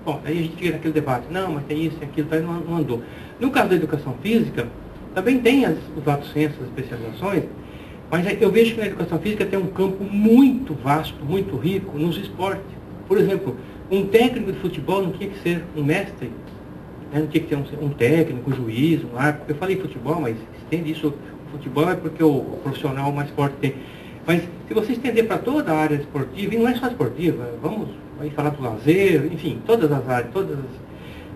Bom, aí a gente fica naquele debate, não, mas tem isso, tem aquilo, tá, não andou. No caso da educação física, também tem os lato sensu, as especializações, mas eu vejo que na educação física tem um campo muito vasto, muito rico nos esportes. Por exemplo, um técnico de futebol não tinha que ser um mestre, né? Não tinha que ter um técnico, um juiz, um árbitro. Eu falei futebol, mas estende isso, o futebol é porque o profissional mais forte tem. Mas se você estender para toda a área esportiva, e não é só esportiva, vamos aí falar do lazer, enfim, todas as áreas,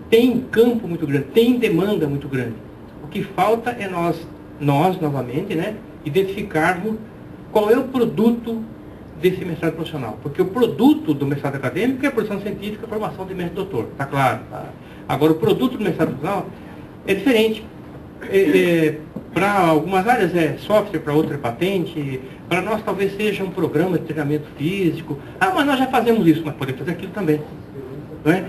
tem campo muito grande, tem demanda muito grande. O que falta é nós novamente, né, identificarmos qual é o produto desse mestrado profissional. Porque o produto do mestrado acadêmico é a produção científica, a formação de mestre doutor, está claro. Tá? Agora, o produto do mestrado profissional é diferente. Para algumas áreas é software, para outras é patente, para nós talvez seja um programa de treinamento físico. Ah, mas nós já fazemos isso, mas podemos fazer aquilo também. Não é?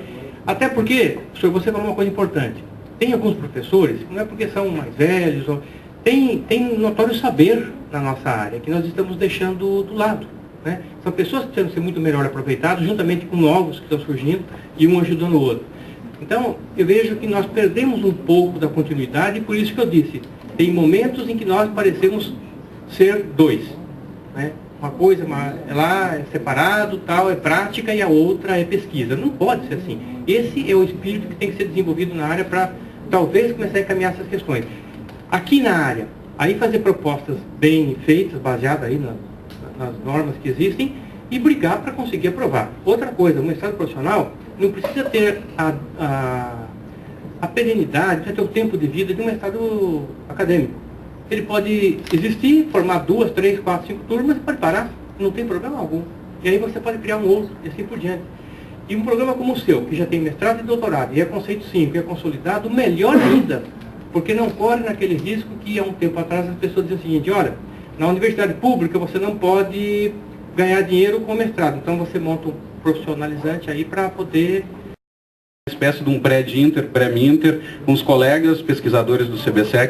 Até porque, professor, você falou uma coisa importante. Tem alguns professores, não é porque são mais velhos, tem notório saber na nossa área, que nós estamos deixando do lado. Né? São pessoas que precisam ser muito melhor aproveitadas, juntamente com novos que estão surgindo, e um ajudando o outro. Então, eu vejo que nós perdemos um pouco da continuidade, e por isso que eu disse, tem momentos em que nós parecemos ser dois. Né? Uma coisa lá é separado, tal, é prática, e a outra é pesquisa. Não pode ser assim. Esse é o espírito que tem que ser desenvolvido na área para, talvez, começar a encaminhar essas questões. Aqui na área, aí fazer propostas bem feitas, baseadas aí nas normas que existem, e brigar para conseguir aprovar. Outra coisa, o mestrado profissional não precisa ter a perenidade, precisa ter o tempo de vida de um mestrado acadêmico. Ele pode existir, formar 2, 3, 4, 5 turmas e pode parar, não tem problema algum. E aí você pode criar um outro, e assim por diante. E um programa como o seu, que já tem mestrado e doutorado, e é conceito 5, e é consolidado, melhor ainda, porque não corre naquele risco que há um tempo atrás as pessoas diziam o seguinte, olha, na universidade pública você não pode ganhar dinheiro com mestrado, então você monta um profissionalizante aí para poder... Uma espécie de um pré-minter, com os colegas pesquisadores do CBSEC,